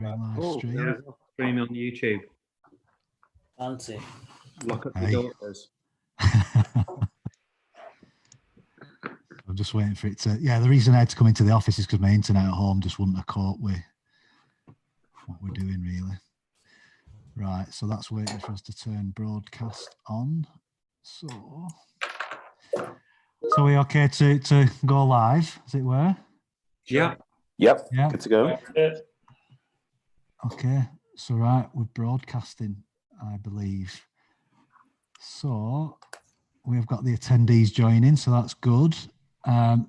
Live stream. Yeah, streaming on YouTube. Fancy. Lock up the daughters. I'm just waiting for it to. Yeah, the reason I had to come into the office is because my internet at home just wouldn't have caught with what we're doing, really. Right, so that's waiting for us to turn broadcast on. So we okay to go live, as it were? Yeah. Yep. Yeah. Good to go. Okay. So right, we're broadcasting, I believe. So we've got the attendees joining, so that's good.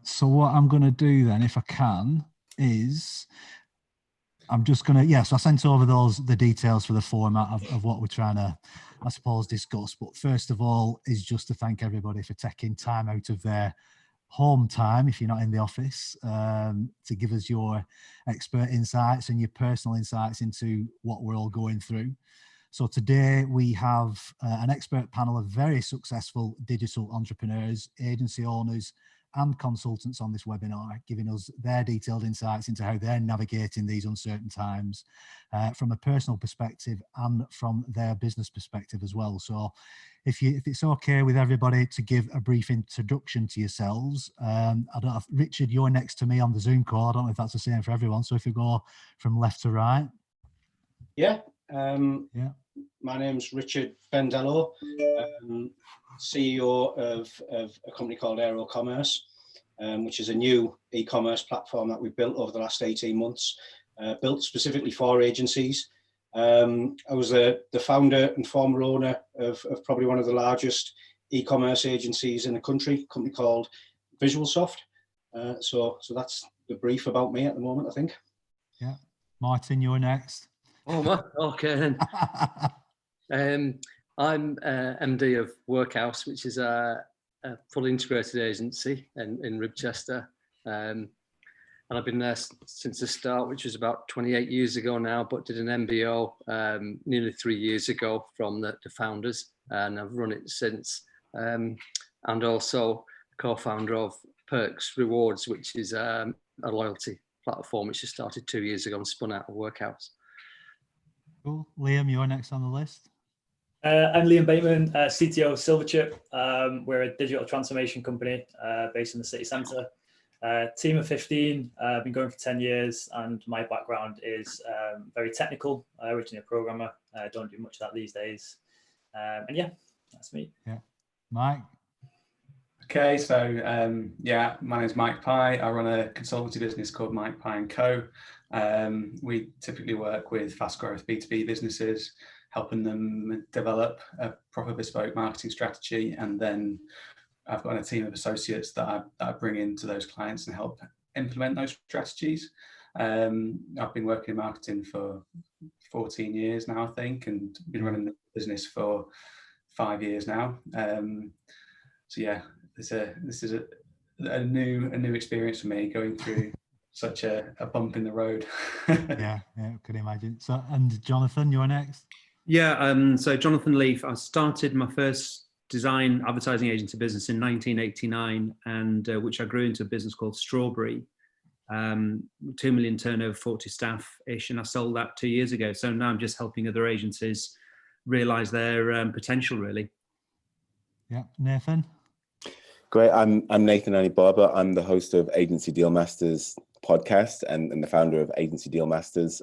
So what I'm going to do then, if I can, is I'm just going to, so I sent over the details for the format of what we're trying to, I suppose, discuss. But first of all is just to thank everybody for taking time out of their home time, if you're not in the office, to give us your expert insights and your personal insights into what we're all going through. So today we have an expert panel of very successful digital entrepreneurs, agency owners, and consultants on this webinar, giving us their detailed insights into how they're navigating these uncertain times from a personal perspective and from their business perspective as well. So if it's okay with everybody to give a brief introduction to yourselves. I don't know, Richard, you're next to me on the Zoom call. I don't know if that's the same for everyone. So if you go from left to right. Yeah. My name's Richard Bendello, CEO of a company called Aero Commerce, which is a new e-commerce platform that we've built over the last 18 months, built specifically for agencies. I was the founder and former owner of probably one of the largest e-commerce agencies in the country, a company called VisualSoft. So that's the brief about me at the moment, I think. Yeah. Martin, you're next. Oh, okay then. I'm MD of Workhouse, which is a fully integrated agency in Ribchester. And I've been there since the start, which was about 28 years ago now, but did an MBO nearly 3 years ago from the founders, and I've run it since. And also co-founder of Perks Rewards, which is a loyalty platform, which just started 2 years ago and spun out of Workhouse. Cool. Liam, you're next on the list. I'm Liam Bateman, CTO of Silverchip. We're a digital transformation company based in the city centre. Team of 15, I've been going for 10 years, and my background is very technical. Originally a programmer, don't do much of that these days. And yeah, that's me. Yeah. Mike? Okay, so my name is Mike Pye. I run a consultancy business called Mike Pye & Co. We typically work with fast growth B2B businesses, helping them develop a proper bespoke marketing strategy. And then I've got a team of associates that I bring into those clients and help implement those strategies. I've been working in marketing for 14 years now, I think, and been running the business for 5 years now. So yeah, this is a new experience for me, going through such a bump in the road. yeah, could imagine. So, and Jonathan, you're next. Yeah, so Jonathan Leaf. I started my first design advertising agency business in 1989, and which I grew into a business called Strawberry. 2 million turnover, 40 staff-ish, and I sold that 2 years ago. So now I'm just helping other agencies realise their potential, really. Yeah, Nathan. Great. I'm Nathan Annie Barber. I'm the host of Agency Deal Masters podcast and the founder of Agency Deal Masters.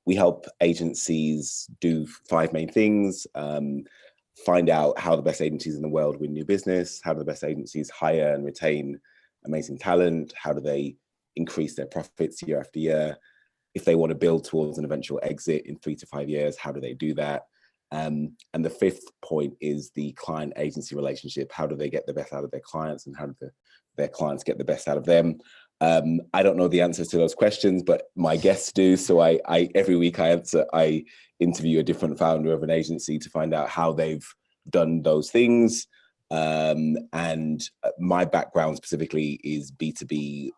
We help agencies do 5 main things: find out how the best agencies in the world win new business, how do the best agencies hire and retain amazing talent, how do they increase their profits year after year, if they want to build towards an eventual exit in 3 to 5 years, how do they do that? And the 5th point is the client agency relationship. How do they get the best out of their clients, and how do their clients get the best out of them? I don't know the answers to those questions, but my guests do. So I every week I interview a different founder of an agency to find out how they've done those things. And my background specifically is B2B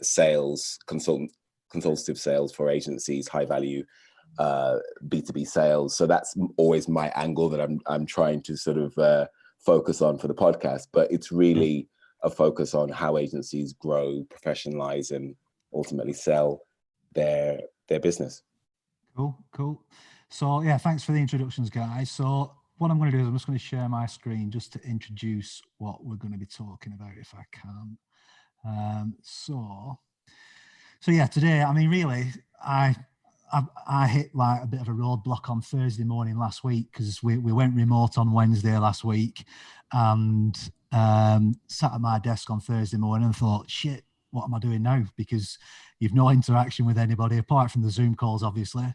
sales, consultative sales for agencies, high value B2B sales. So that's always my angle that I'm trying to sort of focus on for the podcast. But it's really a focus on how agencies grow, professionalize, and ultimately sell their business. Cool. So yeah, thanks for the introductions, guys. So what I'm going to do is I'm just going to share my screen just to introduce what we're going to be talking about, if I can. So yeah, today, I mean, really, I hit like a bit of a roadblock on Thursday morning last week because we went remote on Wednesday last week, and sat at my desk on Thursday morning and thought, shit, what am I doing now? Because you've no interaction with anybody apart from the Zoom calls, obviously.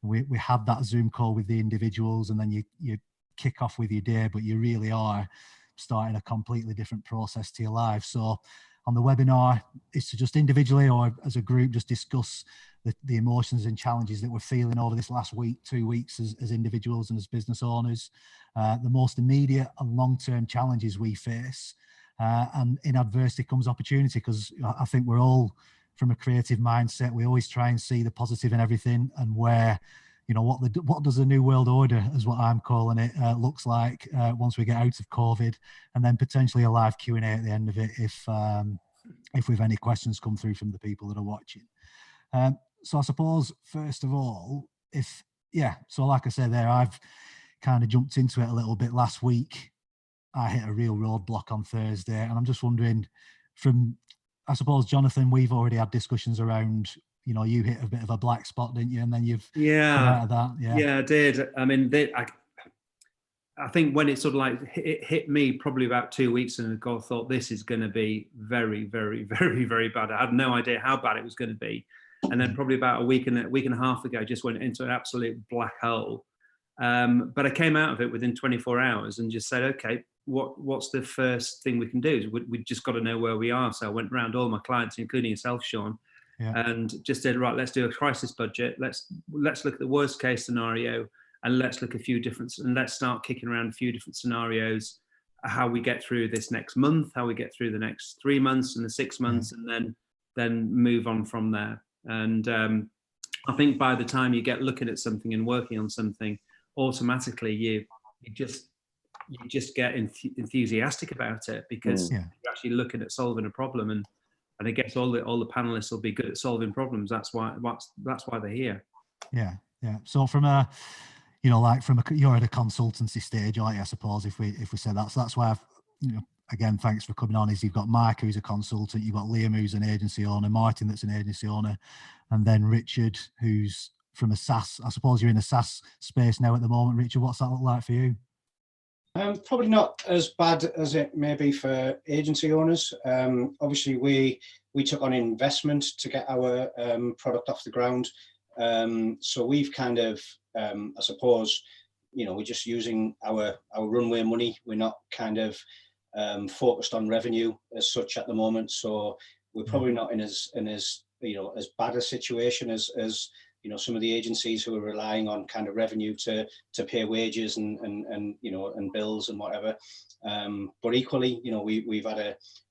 We had that Zoom call with the individuals, and then you kick off with your day, but you really are starting a completely different process to your life. So on the webinar, it's to just individually or as a group just discuss the emotions and challenges that we're feeling over this last week, 2 weeks as individuals and as business owners, the most immediate and long-term challenges we face. And in adversity comes opportunity, because I think we're all, from a creative mindset, we always try and see the positive in everything, and where, you know, what does the new world order, as what I'm calling it, looks like once we get out of COVID, and then potentially a live Q&A at the end of it if we've any questions come through from the people that are watching. So I suppose, first of all, so like I said there, I've kind of jumped into it a little bit last week. I hit a real roadblock on Thursday, and I'm just wondering, I suppose, Jonathan, we've already had discussions around, you know, you hit a bit of a black spot, didn't you? And then you've come out of that. Yeah, I did. I mean, I think when it sort of like it hit me probably about 2 weeks, and I thought this is going to be very, very, very, very bad. I had no idea how bad it was going to be. And then probably about a week and a half ago, just went into an absolute black hole. But I came out of it within 24 hours and just said, okay, what's the first thing we can do? We just got to know where we are. So I went around all my clients, including yourself, Sean, and just said, right, let's do a crisis budget. Let's look at the worst case scenario, and let's look and let's start kicking around a few different scenarios, how we get through this next month, how we get through the next 3 months and the 6 months, and then move on from there. And I think by the time you get looking at something and working on something, automatically you just get enthusiastic about it, because you're actually looking at solving a problem, and I guess all the panelists will be good at solving problems. That's why they're here. Yeah. So from you're at a consultancy stage, aren't you, I suppose, if we say that. So that's why again, thanks for coming on. Is you've got Mike, who's a consultant, you've got Liam, who's an agency owner, Martin, that's an agency owner, and then Richard, who's from a SaaS. I suppose you're in a SaaS space now at the moment. Richard, what's that look like for you? Probably not as bad as it may be for agency owners. Obviously, we took on investment to get our product off the ground. So we've kind of, I suppose, we're just using our runway money. We're not kind of focused on revenue as such at the moment. So we're probably not in as bad a situation as some of the agencies who are relying on kind of revenue to pay wages and bills and whatever. But equally, we've had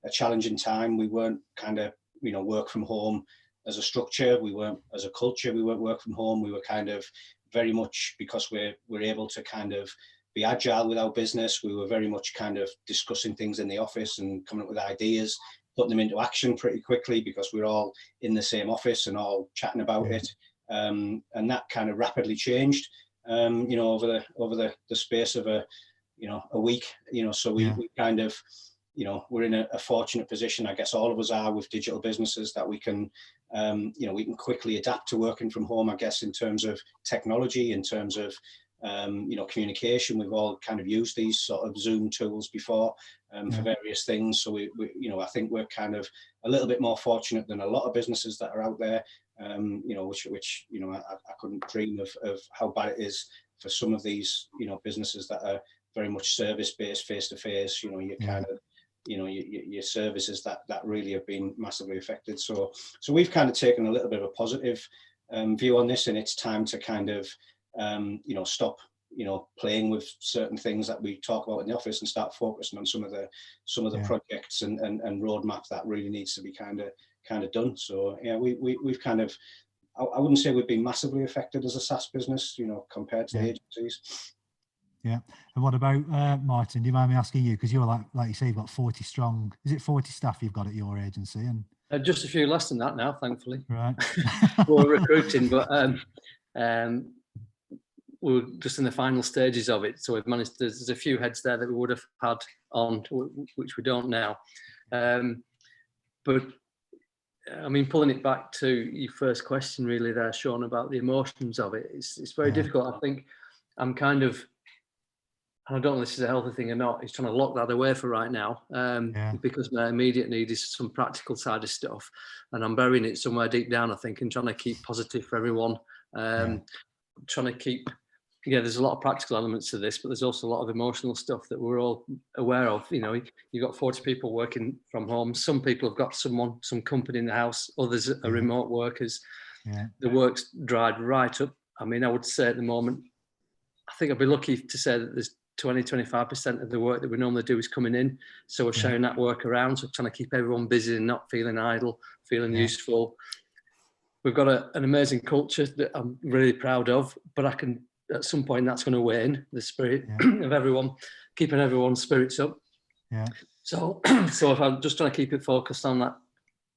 a challenging time. We weren't kind of work from home as a structure. We weren't, as a culture, we weren't work from home. We were kind of very much, because we're able to kind of be agile with our business. We were very much kind of discussing things in the office and coming up with ideas, putting them into action pretty quickly, because we're all in the same office and all chatting about it. And that kind of rapidly changed, over the space of a week, so we kind of, we're in a fortunate position, I guess all of us are, with digital businesses, that we can, we can quickly adapt to working from home, I guess, in terms of technology, in terms of, communication. We've all kind of used these sort of Zoom tools before for various things. So we I think we're kind of a little bit more fortunate than a lot of businesses that are out there, which I couldn't dream of how bad it is for some of these, businesses that are very much service-based, face-to-face, you kind of, your services that really have been massively affected. So we've kind of taken a little bit of a positive view on this, and it's time to kind of, stop, playing with certain things that we talk about in the office and start focusing on some of the projects and roadmap that really needs to be kind of done. So yeah, we've kind of, I wouldn't say we've been massively affected as a SaaS business, compared to the agencies. Yeah. And what about Martin? Do you mind me asking you? Because you're like you say, you've got 40 strong. Is it 40 staff you've got at your agency? And just a few less than that now, thankfully. Right. We're recruiting, but we're just in the final stages of it. So we've managed, there's a few heads there that we would have had on, which we don't now. But I mean, pulling it back to your first question really there, Sean, about the emotions of it, it's very difficult. I think I'm kind of, and I don't know if this is a healthy thing or not, is trying to lock that away for right now, because my immediate need is some practical side of stuff, and I'm burying it somewhere deep down, I think, and trying to keep positive for everyone. Trying to keep, there's a lot of practical elements to this, but there's also a lot of emotional stuff that we're all aware of. You know, you've got 40 people working from home. Some people have got some company in the house. Others are remote workers. The work's dried right up. I mean, I would say at the moment, I think I'd be lucky to say that there's 20-25% of the work that we normally do is coming in. So we're sharing that work around. So trying to keep everyone busy and not feeling idle, feeling useful. We've got an amazing culture that I'm really proud of, but I can, at some point, that's going to wane, the spirit of everyone, keeping everyone's spirits up. So if I'm just trying to keep it focused on that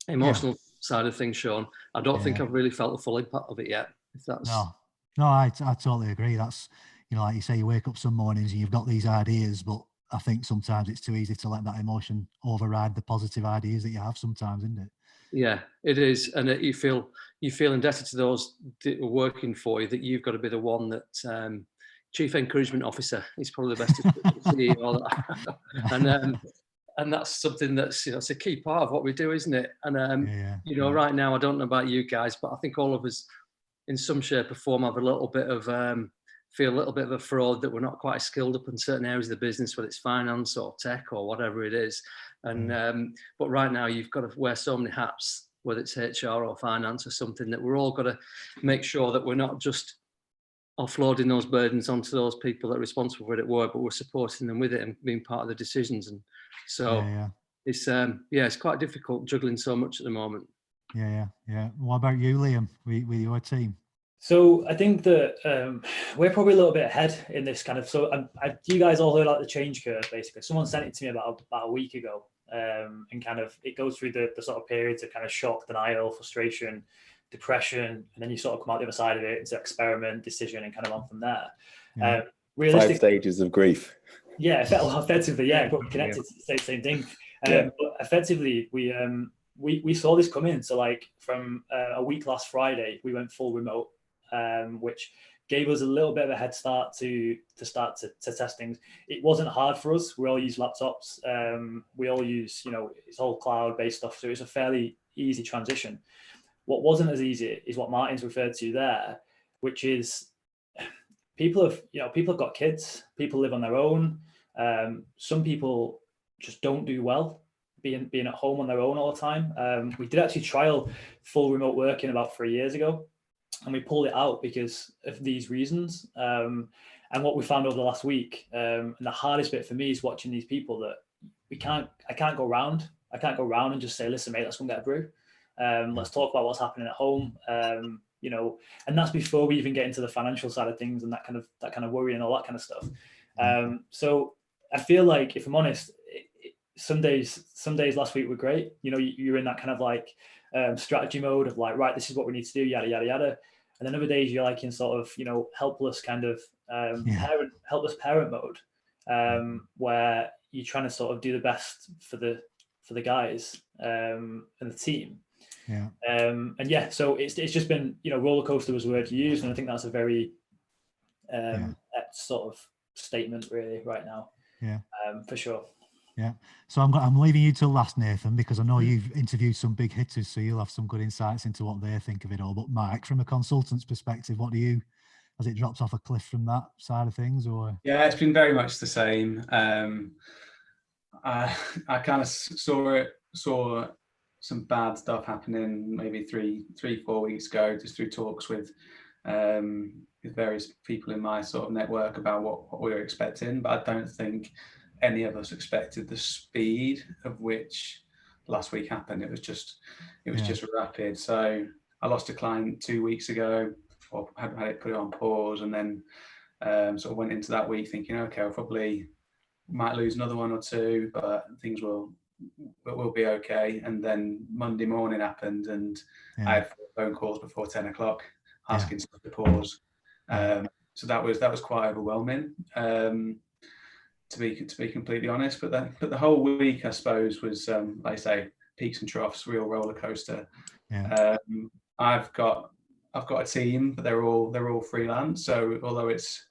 emotional side of things, Sean, I don't think I've really felt the full impact of it yet. If that's... No, I totally agree. That's, you know, like you say, you wake up some mornings and you've got these ideas, but I think sometimes it's too easy to let that emotion override the positive ideas that you have sometimes, isn't it? Yeah, it is. And you feel indebted to those that are working for you, that you've got to be the one that, Chief Encouragement Officer is probably the best to see all that. And that's something that's, you know, it's a key part of what we do, isn't it? And, you know, right now, I don't know about you guys, but I think all of us in some shape or form have a little bit of, feel a little bit of a fraud that we're not quite skilled up in certain areas of the business, whether it's finance or tech or whatever it is. And but right now you've got to wear so many hats, whether it's HR or finance or something, that we're all got to make sure that we're not just offloading those burdens onto those people that are responsible for it at work, but we're supporting them with it and being part of the decisions. And so it's it's quite difficult juggling so much at the moment. What about you, Liam, with your team? So I think that we're probably a little bit ahead in this kind of, so you guys all heard like the change curve, basically. Someone sent it to me about a week ago, and kind of, it goes through the sort of periods of kind of shock, denial, frustration, depression, and then you sort of come out the other side of it into experiment, decision, and kind of on from there. 5 stages of grief. Yeah, effectively, but connected to the same thing. But effectively, we saw this coming. So like from a week last Friday, we went full remote, which gave us a little bit of a head start to start to test things. It wasn't hard for us. We all use laptops. We all use, you know, it's all cloud-based stuff. So it's a fairly easy transition. What wasn't as easy is what Martin's referred to there, which is people have got kids, people live on their own. Some people just don't do well being at home on their own all the time. We did actually trial full remote working about 3 years ago, and we pulled it out because of these reasons. And what we found over the last week, and the hardest bit for me is watching these people that I can't go round and just say, listen, mate, let's go and get a brew. Let's talk about what's happening at home. You know, and that's before we even get into the financial side of things and that kind of worry and all that kind of stuff. So I feel like, if I'm honest, some days last week were great. You know, you're in that kind of like strategy mode of like, right, this is what we need to do, yada yada yada. And then other days you're like in sort of, you know, helpless kind of helpless parent mode, where you're trying to sort of do the best for the guys and the team. So it's just been, you know, roller coaster was the word you used, and I think that's a very sort of statement really right now. For sure. So I'm leaving you till last, Nathan, because I know you've interviewed some big hitters, so you'll have some good insights into what they think of it all. But Mike, from a consultant's perspective, has it dropped off a cliff from that side of things, or? Yeah, it's been very much the same. I kind of saw some bad stuff happening maybe 3-4 weeks ago, just through talks with various people in my sort of network about what we were expecting. But I don't think any of us expected the speed of which last week happened. It was just rapid. So I lost a client 2 weeks ago, or had it put it on pause, and then sort of went into that week thinking, okay, I probably might lose another 1 or 2, but things will be okay. And then Monday morning happened, and I had 4 phone calls before 10 o'clock asking stuff to pause. So that was quite overwhelming, to be completely honest. But the whole week, I suppose, was like I say, peaks and troughs, real roller coaster. I've got a team, but they're all freelance. So although it's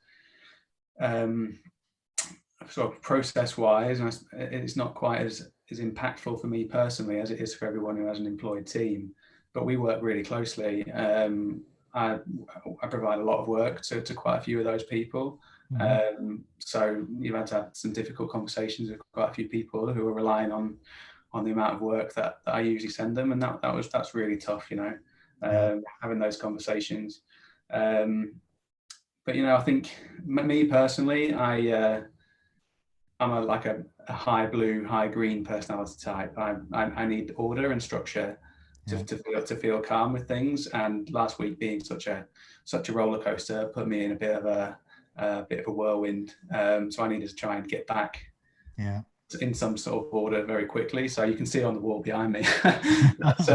sort of process wise, it's not quite as impactful for me personally as it is for everyone who has an employed team. But we work really closely. I provide a lot of work to quite a few of those people. So you've had to have some difficult conversations with quite a few people who are relying on the amount of work that I usually send them, and that's really tough, having those conversations. But I think me personally, I'm like a high blue, high green personality type. I need order and structure to feel calm with things. And last week being such a roller coaster put me in a bit of a whirlwind. So I needed to try and get back in some sort of order very quickly. So you can see on the wall behind me. That's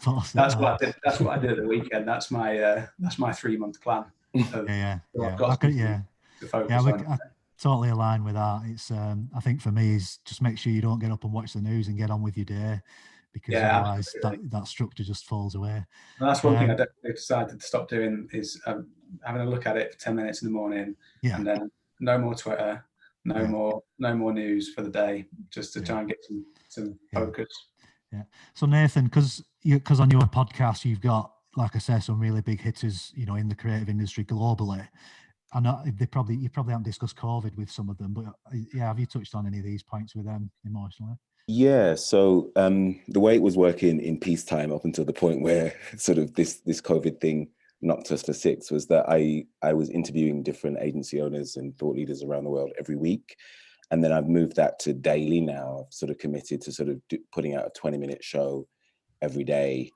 what I did at the weekend. That's my 3-month plan. To focus on. I totally align with that. It's I think for me is just make sure you don't get up and watch the news and get on with your day, because otherwise that structure just falls away. And that's one thing I decided to stop doing is having a look at it for 10 minutes in the morning, and then no more Twitter, no more news for the day, just to try and get some focus. So Nathan, because on your podcast you've got, like I say, some really big hitters, in the creative industry globally. I know you probably haven't discussed COVID with some of them, but have you touched on any of these points with them emotionally? Yeah, so the way it was working in peacetime up until the point where sort of this COVID thing knocked us for six was that I was interviewing different agency owners and thought leaders around the world every week. And then I've moved that to daily now. I've sort of committed to sort of putting out a 20-minute show every day.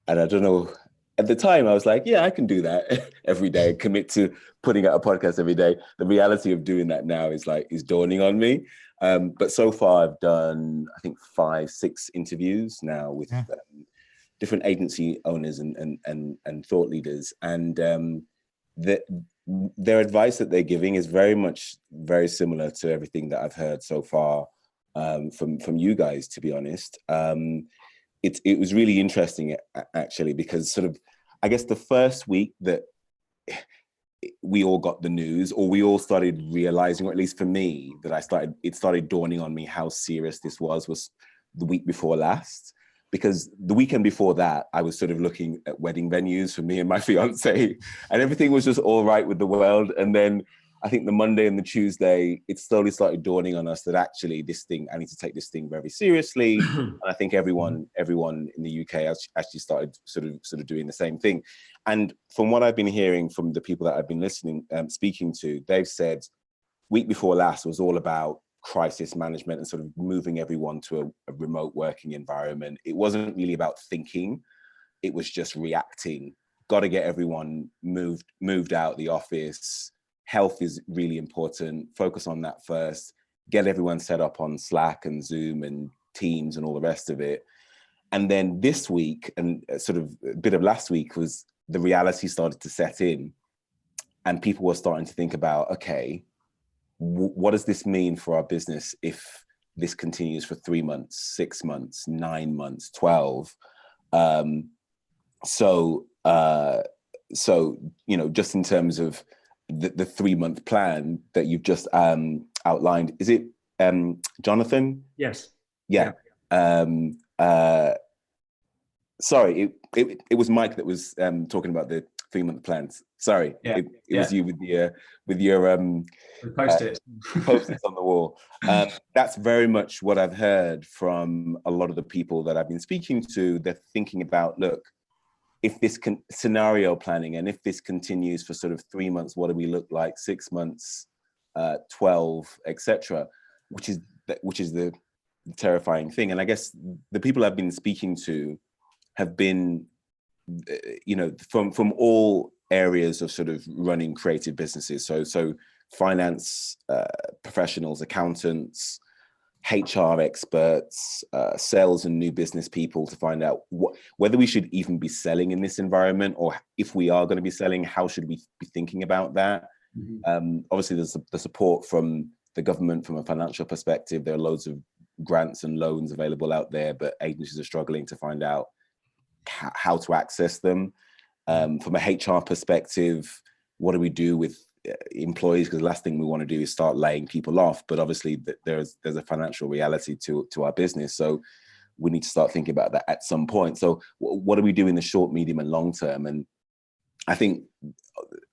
And I don't know, at the time I was like, yeah, I can do that every day, commit to putting out a podcast every day. The reality of doing that now is dawning on me. But so far I've done, I think 5-6 interviews now with different agency owners and thought leaders. And their advice that they're giving is very similar to everything that I've heard so far from you guys, to be honest. It was really interesting actually, because sort of, I guess the first week that we all got the news, or we all started realizing, or at least for me, that it started dawning on me how serious this was the week before last. Because the weekend before that, I was sort of looking at wedding venues for me and my fiance, and everything was just all right with the world. And then I think the Monday and the Tuesday, it slowly started dawning on us that actually I need to take this thing very seriously. And I think everyone in the UK actually started sort of doing the same thing. And from what I've been hearing from the people that I've been speaking to, they've said week before last was all about crisis management and sort of moving everyone to a remote working environment. It wasn't really about thinking, it was just reacting. Got to get everyone moved out the office. Health is really important. Focus on that first. Get everyone set up on Slack and Zoom and Teams and all the rest of it. And then this week, and sort of a bit of last week, was the reality started to set in, and people were starting to think about, okay, what does this mean for our business if this continues for 3 months, 6 months, 9 months, 12? So just in terms of the 3-month plan that you've just outlined, is it Jonathan? Yes. Yeah. Sorry, it was Mike that was talking about the 3-month plans. Sorry, it was you with your post-its on the wall. That's very much what I've heard from a lot of the people that I've been speaking to. They're thinking about, look, if this scenario planning, and if this continues for sort of 3 months, what do we look like? 6 months, 12, etc. Which is the terrifying thing. And I guess the people I've been speaking to have been, from all areas of sort of running creative businesses. So finance professionals, accountants, HR experts, sales and new business people to find out whether we should even be selling in this environment, or if we are going to be selling, how should we be thinking about that? Obviously, there's the support from the government from a financial perspective. There are loads of grants and loans available out there, but agencies are struggling to find out how to access them. From a HR perspective, what do we do with employees? Because the last thing we want to do is start laying people off, but obviously there's a financial reality to our business, so we need to start thinking about that at some point. So what do we do in the short, medium and long term? And I think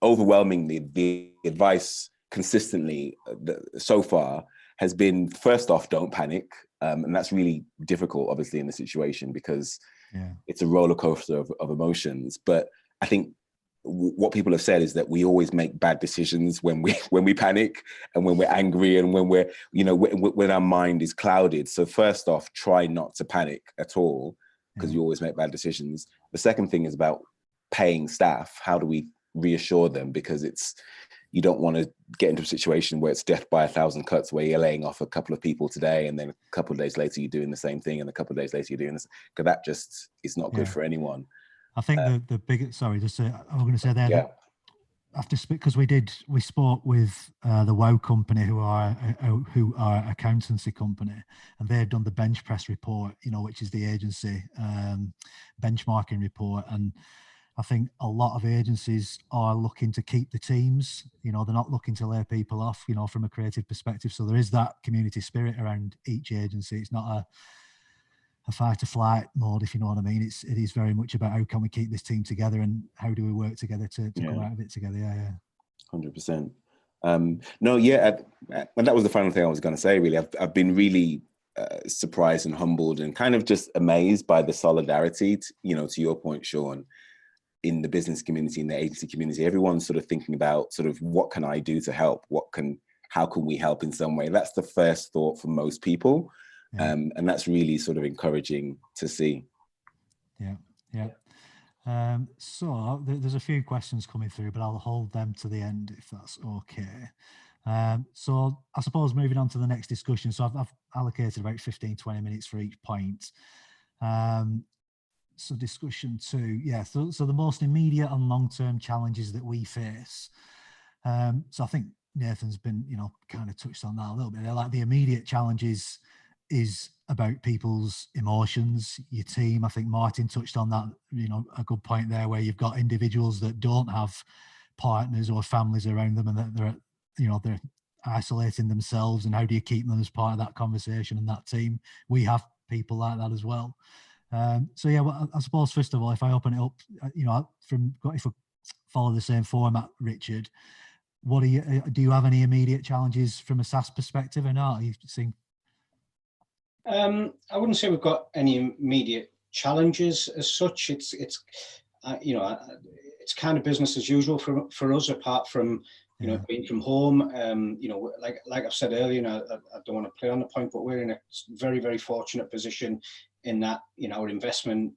overwhelmingly the advice consistently so far has been, first off, don't panic, and that's really difficult obviously in the situation because it's a roller coaster of emotions. But I think what people have said is that we always make bad decisions when we panic and when we're angry and when we're, when our mind is clouded. So first off, try not to panic at all, because you always make bad decisions. The second thing is about paying staff. How do we reassure them? Because you don't want to get into a situation where it's death by 1,000 cuts, where you're laying off a couple of people today and then a couple of days later you're doing the same thing, and a couple of days later you're doing this, because that just is not good for anyone. I think the biggest, sorry, just I'm going to say there that after, because we spoke with the WOW company, who are accountancy company, and they've done the bench press report, which is the agency benchmarking report. And I think a lot of agencies are looking to keep the teams, they're not looking to lay people off, from a creative perspective. So there is that community spirit around each agency. It's not a fight or flight mode, if you know what I mean. It is very much about how can we keep this team together and how do we work together to come out of it together. 100%. And that was the final thing I was going to say, really. I've been really surprised and humbled and kind of just amazed by the solidarity, to your point, Sean, in the business community, in the agency community. Everyone's sort of thinking about sort of, what can I do to help? How can we help in some way? That's the first thought for most people. And that's really sort of encouraging to see. So there's a few questions coming through, but I'll hold them to the end if that's okay. So I suppose moving on to the next discussion. So I've allocated about 15-20 minutes for each point. So discussion 2, so the most immediate and long-term challenges that we face. So I think Nathan's been, kind of touched on that a little bit. They're like the immediate challenges is about people's emotions, your team. I think Martin touched on that, a good point there, where you've got individuals that don't have partners or families around them, and that they're isolating themselves, and how do you keep them as part of that conversation and that team? We have people like that as well. Well, I suppose first of all, if I open it up, if we follow the same format, Richard, do you have any immediate challenges from a SaaS perspective or not? You seem... I wouldn't say we've got any immediate challenges as such. It's kind of business as usual for us, apart from being from home. Like I've said earlier, I don't want to play on the point, but we're in a very, very fortunate position in that our investment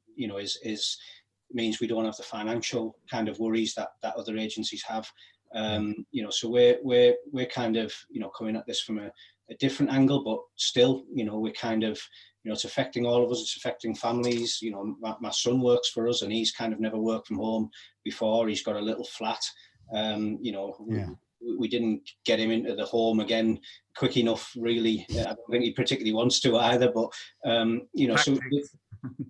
means we don't have the financial kind of worries that other agencies have. So we're kind of coming at this from a different angle, but still we're kind of it's affecting all of us. It's affecting families. My son works for us, and he's kind of never worked from home before. He's got a little flat. We didn't get him into the home again quick enough, really. I don't think he particularly wants to either, but so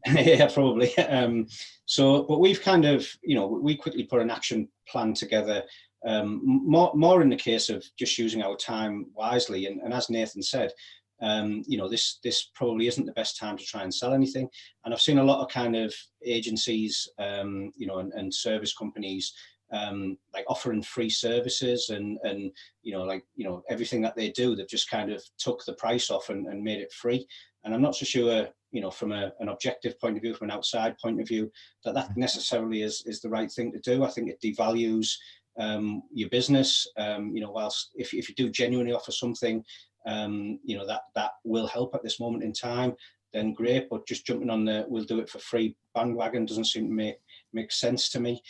yeah, probably. But we've kind of we quickly put an action plan together, more in the case of just using our time wisely, and as Nathan said, this probably isn't the best time to try and sell anything. And I've seen a lot of kind of agencies and service companies like offering free services and everything that they do, they've just kind of took the price off and made it free. And I'm not so sure from an objective point of view, from an outside point of view, that necessarily is the right thing to do. I think it devalues your business. Whilst if you do genuinely offer something that will help at this moment in time, then great. But just jumping on the we'll do it for free bandwagon doesn't seem to make sense to me.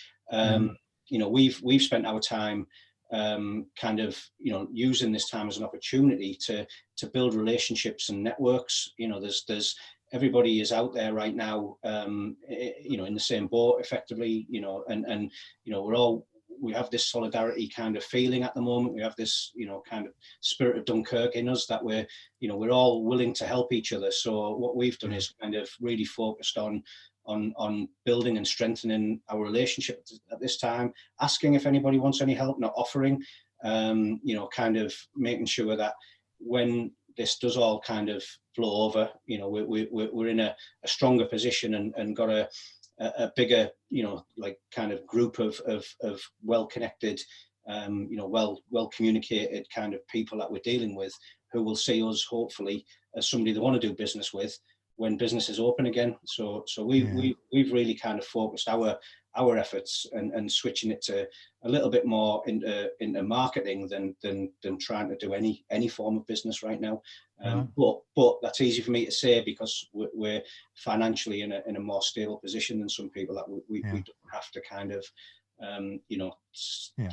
We've spent our time kind of, you know, using this time as an opportunity to build relationships and networks. You know, there's everybody is out there right now, you know, in the same boat effectively, you know, and you know, we have this solidarity kind of feeling at the moment. We have this, you know, kind of spirit of Dunkirk in us, that we're, you know, we're all willing to help each other. So what we've done is kind of really focused on building and strengthening our relationship at this time, asking if anybody wants any help, not offering, you know, kind of making sure that when this does all kind of flow over, you know, we're in a stronger position and got a bigger, you know, like kind of group of well-connected, you know, well communicated kind of people that we're dealing with, who will see us hopefully as somebody they want to do business with when business is open again. So we've really kind of focused our efforts and switching it to a little bit more into marketing than trying to do any form of business right now. But that's easy for me to say because we're financially in a more stable position than some people, that we don't have to kind of you know,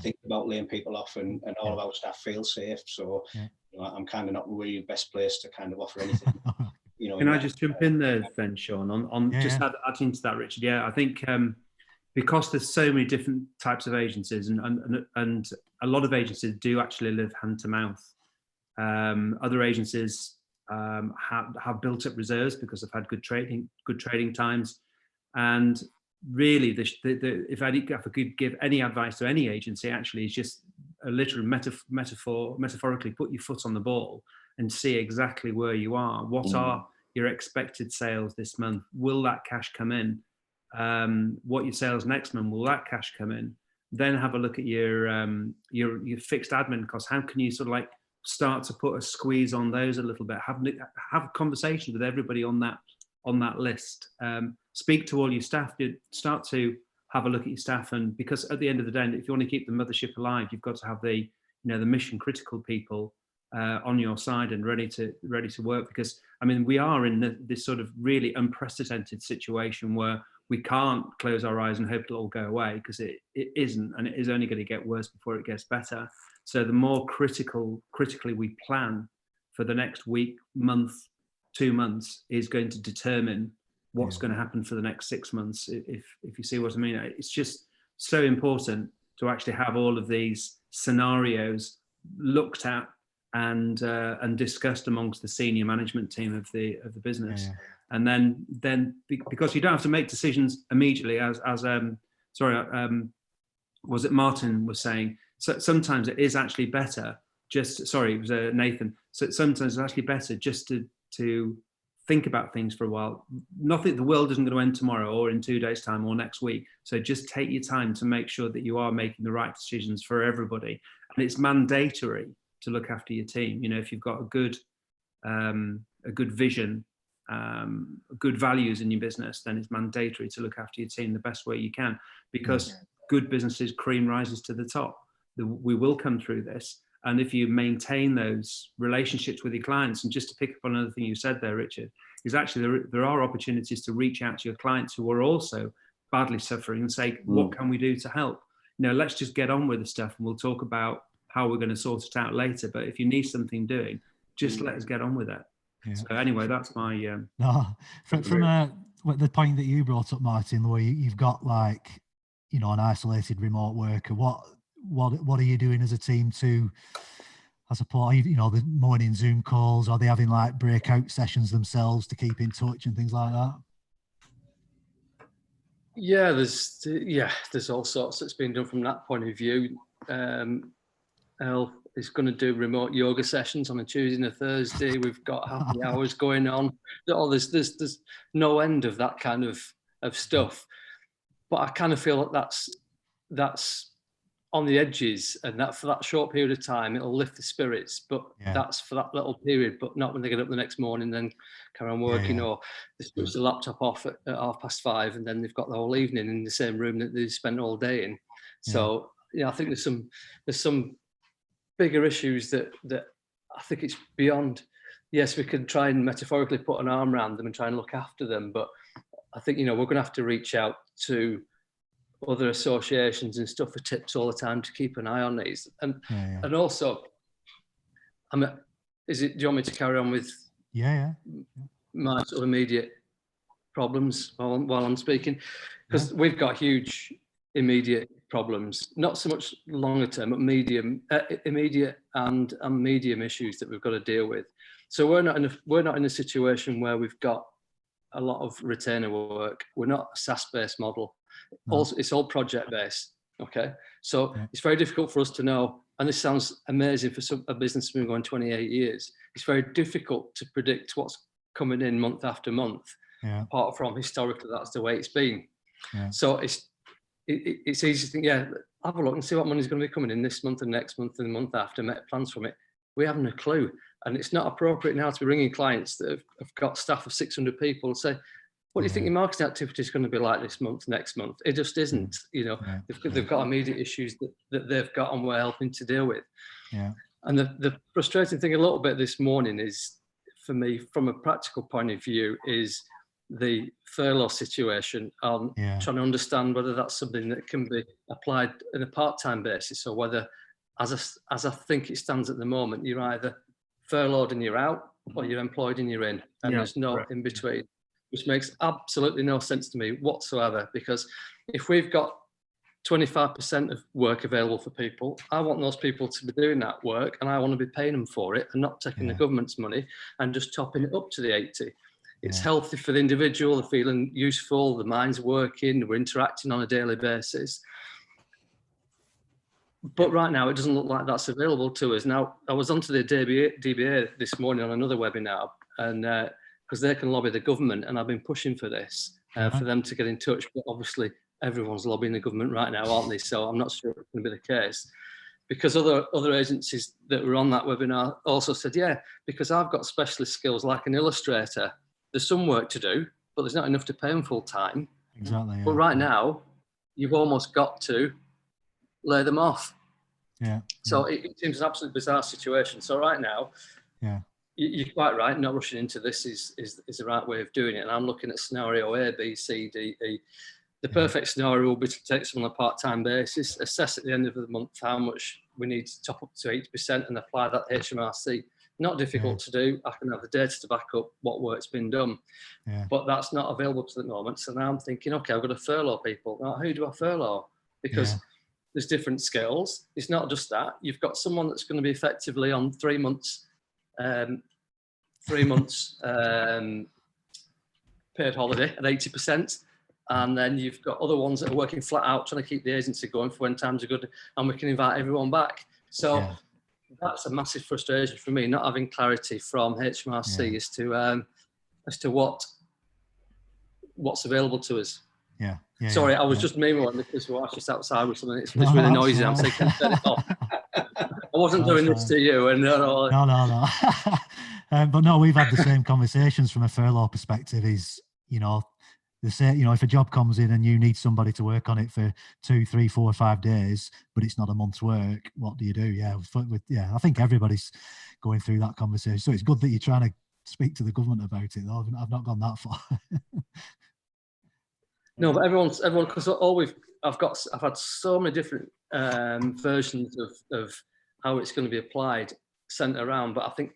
think about laying people off, and all of our staff feel safe. So you know, I'm kind of not really the best place to kind of offer anything. You know, can I just jump in there then, Sean, on just adding to that, Richard? Yeah, I think because there's so many different types of agencies, and a lot of agencies do actually live hand to mouth. Other agencies have built up reserves because they've had good trading times, and really, if I could give any advice to any agency, actually, is just a literal metaphorically put your foot on the ball and see exactly where you are. What are your expected sales this month? Will that cash come in? What your sales next month? Will that cash come in? Then have a look at your fixed admin costs. How can you sort of like start to put a squeeze on those a little bit? Have conversations with everybody on that list. Speak to all your staff. Start to have a look at your staff, and because at the end of the day, if you want to keep the mothership alive, you've got to have the mission critical people on your side and ready to work. Because I mean, we are in this sort of really unprecedented situation where we can't close our eyes and hope it'll all go away, because it isn't, and it is only going to get worse before it gets better. So the more critically we plan for the next week, month, 2 months is going to determine what's going to happen for the next 6 months. If you see what I mean, it's just so important to actually have all of these scenarios looked at and discussed amongst the senior management team of the business. And then because you don't have to make decisions immediately, as was it Martin was saying, so sometimes it is actually better it was Nathan. So sometimes it's actually better just to think about things for a while. The world isn't going to end tomorrow or in 2 days' time or next week. So just take your time to make sure that you are making the right decisions for everybody. And it's mandatory to look after your team. You know, if you've got a good vision, good values in your business, then it's mandatory to look after your team the best way you can, because good businesses, cream rises to the top. We will come through this. And if you maintain those relationships with your clients, and just to pick up on another thing you said there, Richard, is actually there are opportunities to reach out to your clients who are also badly suffering and say, what can we do to help? You know, let's just get on with the stuff, and we'll talk about how we're going to sort it out later. But if you need something doing, just let us get on with it. So anyway, that's my from the point that you brought up, Martin, where you've got, like, you know, an isolated remote worker. What are you doing as a team to, I suppose, you know, the morning Zoom calls? Are they having like breakout sessions themselves to keep in touch and things like that? Yeah, there's all sorts that's been done from that point of view. Elle is going to do remote yoga sessions on a Tuesday and a Thursday. We've got happy hours going on. There's no end of that kind of stuff. But I kind of feel like that's on the edges, and that for that short period of time it'll lift the spirits, but that's for that little period, but not when they get up the next morning then carry on working, or they switch the laptop off at 5:30 and then they've got the whole evening in the same room that they spent all day in. So I think there's some bigger issues that I think it's beyond. Yes, we can try and metaphorically put an arm around them and try and look after them, but I think, we're going to have to reach out to other associations and stuff for tips all the time to keep an eye on these. And also, do you want me to carry on with my sort of immediate problems while I'm speaking? Because we've got huge immediate problems, not so much longer term, but immediate and medium issues that we've got to deal with. So we're not in a situation where we've got a lot of retainer work. We're not a SaaS-based model. No. Also, it's all project-based. Okay, so it's very difficult for us to know. And this sounds amazing for a business that's been going 28 years. It's very difficult to predict what's coming in month after month. Apart from historically, that's the way it's been. So it's easy to think, have a look and see what money's going to be coming in this month and next month and the month after, make plans from it. We haven't a clue. And it's not appropriate now to be ringing clients that have got staff of 600 people and say, what do you think your marketing activity is going to be like this month, next month? It just isn't. They've got immediate issues that they've got and we're helping to deal with. And the frustrating thing a little bit this morning is, for me, from a practical point of view, is the furlough situation, trying to understand whether that's something that can be applied on a part-time basis, or whether, as I think it stands at the moment, you're either furloughed and you're out, or you're employed and you're in, and there's no in between, which makes absolutely no sense to me whatsoever. Because if we've got 25% of work available for people, I want those people to be doing that work, and I want to be paying them for it and not taking the government's money and just topping it up to the 80. It's healthy for the individual, they're feeling useful, the mind's working, we're interacting on a daily basis. But right now, it doesn't look like that's available to us. Now, I was onto the DBA this morning on another webinar, and because they can lobby the government, and I've been pushing for this, for them to get in touch. But obviously, everyone's lobbying the government right now, aren't they? So I'm not sure it's going to be the case. Because other agencies that were on that webinar also said, because I've got specialist skills like an illustrator, there's some work to do, but there's not enough to pay them full time. Exactly. But right now, you've almost got to lay them off. So it seems an absolutely bizarre situation. So right now, you're quite right. Not rushing into this is the right way of doing it. And I'm looking at scenario A, B, C, D, E. The perfect scenario will be to take someone on a part-time basis, assess at the end of the month how much we need to top up to 80% and apply that HMRC. Not difficult to do. I can have the data to back up what work's been done, but that's not available to the moment. So now I'm thinking, okay, I've got to furlough people. Now, who do I furlough? Because there's different skills. It's not just that. You've got someone that's going to be effectively on 3 months, paid holiday at 80%. And then you've got other ones that are working flat out, trying to keep the agency going for when times are good, and we can invite everyone back. So that's a massive frustration for me, not having clarity from HMRC as to what's available to us. Sorry, I was just memeing because we're just outside with something. It's really noisy. I'm saying, can I turn it off? I wasn't doing this to you. And no. But no, we've had the same conversations from a furlough perspective. Is they say, if a job comes in and you need somebody to work on it for 2, 3, 4, 5 days, but it's not a month's work, what do you do? I think everybody's going through that conversation. So it's good that you're trying to speak to the government about it, though. I've not gone that far. No, but everyone, because I've had so many different versions of how it's going to be applied sent around, but I think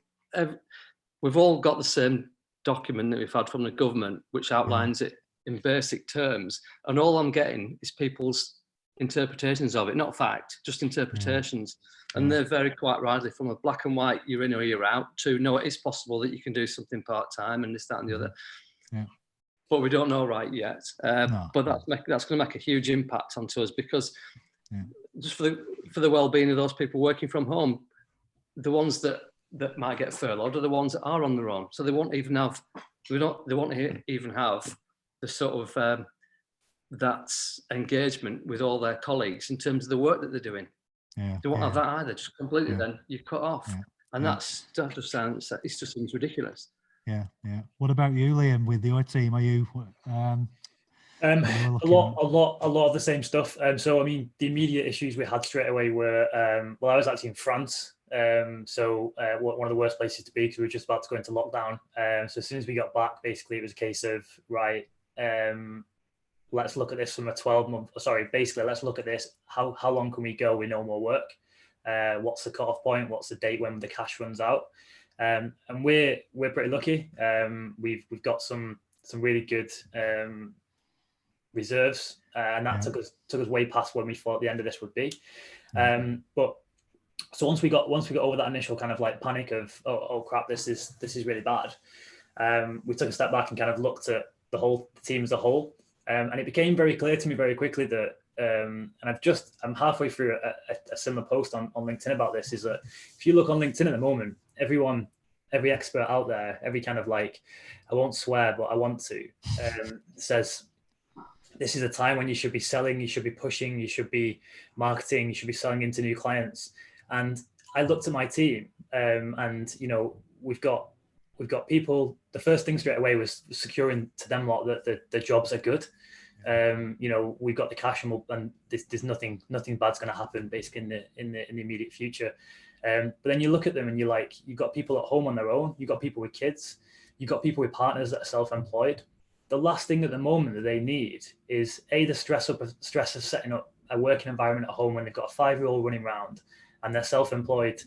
we've all got the same document that we've had from the government, which outlines it in basic terms, and all I'm getting is people's interpretations of it, not fact, just interpretations. And they vary quite widely, from a black and white, you're in or you're out, to no, it is possible that you can do something part-time and this, that, and the other. But we don't know right yet. But that's going to make a huge impact onto us, because just for the well-being of those people working from home, the ones that might get furloughed are the ones that are on their own. So they won't even have the sort of that engagement with all their colleagues in terms of the work that they're doing. They won't have that either. Just completely, then you're cut off, and that just sounds. It just seems ridiculous. What about you, Liam? With your team, are you? A lot of the same stuff. So I mean, the immediate issues we had straight away were, I was actually in France. So one of the worst places to be, because we were just about to go into lockdown. So as soon as we got back, basically it was a case of, right, let's look at this from a 12-month, sorry, basically, let's look at this. How long can we go with no more work? What's the cutoff point? What's the date when the cash runs out? And we're pretty lucky. We've got some really good reserves, and that took us way past when we thought the end of this would be. But so once we got over that initial kind of like panic of oh crap, this is really bad, we took a step back and kind of looked at the team as a whole, and it became very clear to me very quickly that and I'm halfway through a similar post on LinkedIn about this, is that if you look on LinkedIn at the moment, every expert out there, every kind of like, I won't swear but I want to, says this is a time when you should be selling, you should be pushing, you should be marketing, you should be selling into new clients. And I looked at my team, and we've got people. The first thing straight away was securing to them lot that the jobs are good. We've got the cash, and there's nothing bad's going to happen basically in the immediate future. But then you look at them and you're like, you've got people at home on their own, you've got people with kids, you've got people with partners that are self-employed. The last thing at the moment that they need is the stress of setting up a working environment at home when they've got a 5-year-old running around and their self-employed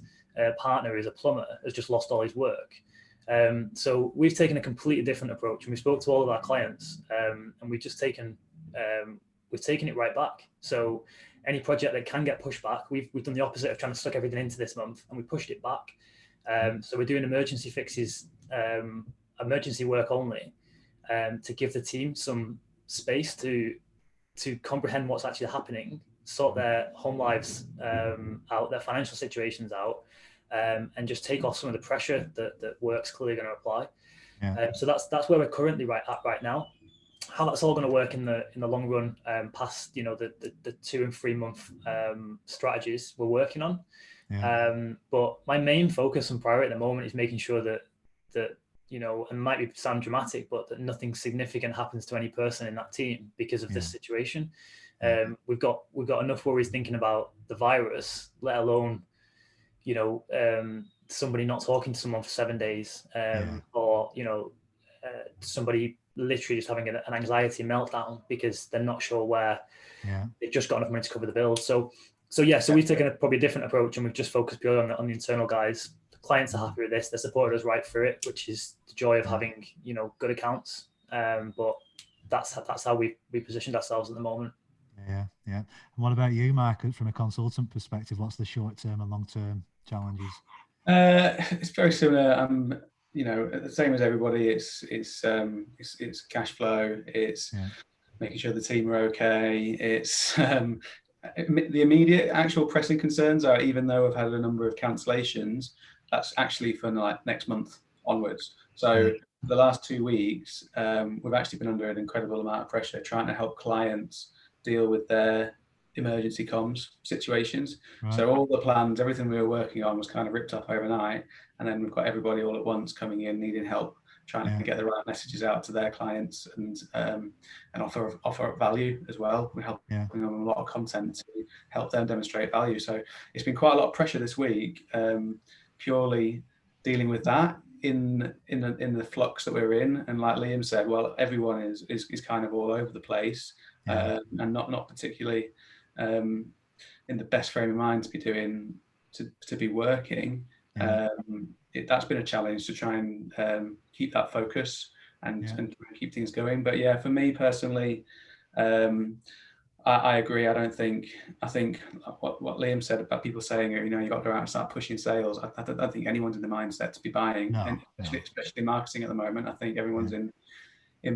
partner is a plumber, has just lost all his work. So we've taken a completely different approach, and we spoke to all of our clients, and we've taken it right back. So any project that can get pushed back, we've done the opposite of trying to stuck everything into this month, and we pushed it back. So we're doing emergency fixes, emergency work only, to give the team some space to comprehend what's actually happening, sort their home lives out, their financial situations out, and just take off some of the pressure that work's clearly going to apply. So that's where we're currently at right now. How that's all going to work in the long run, past the 2 and 3 month strategies we're working on. But my main focus and priority at the moment is making sure that and it might sound dramatic, but that nothing significant happens to any person in that team because of this situation. We've got enough worries thinking about the virus, let alone somebody not talking to someone for 7 days, or somebody literally just having an anxiety meltdown because they're not sure where they've just got enough money to cover the bills. So we've taken probably a different approach, and we've just focused purely on the internal guys. The clients are happy with this; they supported us right through it, which is the joy of having good accounts. But that's how we positioned ourselves at the moment. Yeah. And what about you, Mark? From a consultant perspective, what's the short-term and long-term challenges? It's very similar. The same as everybody. It's cash flow. It's making sure the team are okay. It's the immediate actual pressing concerns are, even though I've had a number of cancellations, that's actually for like next month onwards. So the last 2 weeks, we've actually been under an incredible amount of pressure trying to help clients deal with their emergency comms situations. So all the plans, everything we were working on was kind of ripped up overnight, and then we've got everybody all at once coming in needing help, trying to get the right messages out to their clients and offer value as well. We're helping them a lot of content to help them demonstrate value. So it's been quite a lot of pressure this week, purely dealing with that in the flux that we're in. And like Liam said, well, everyone is kind of all over the place, and not particularly in the best frame of mind to be doing to be working. That's been a challenge to try and keep that focus and keep things going. But for me personally, I agree. I think what Liam said about people saying, you got to go out and start pushing sales. I don't think anyone's in the mindset to be buying, especially marketing at the moment. I think everyone's in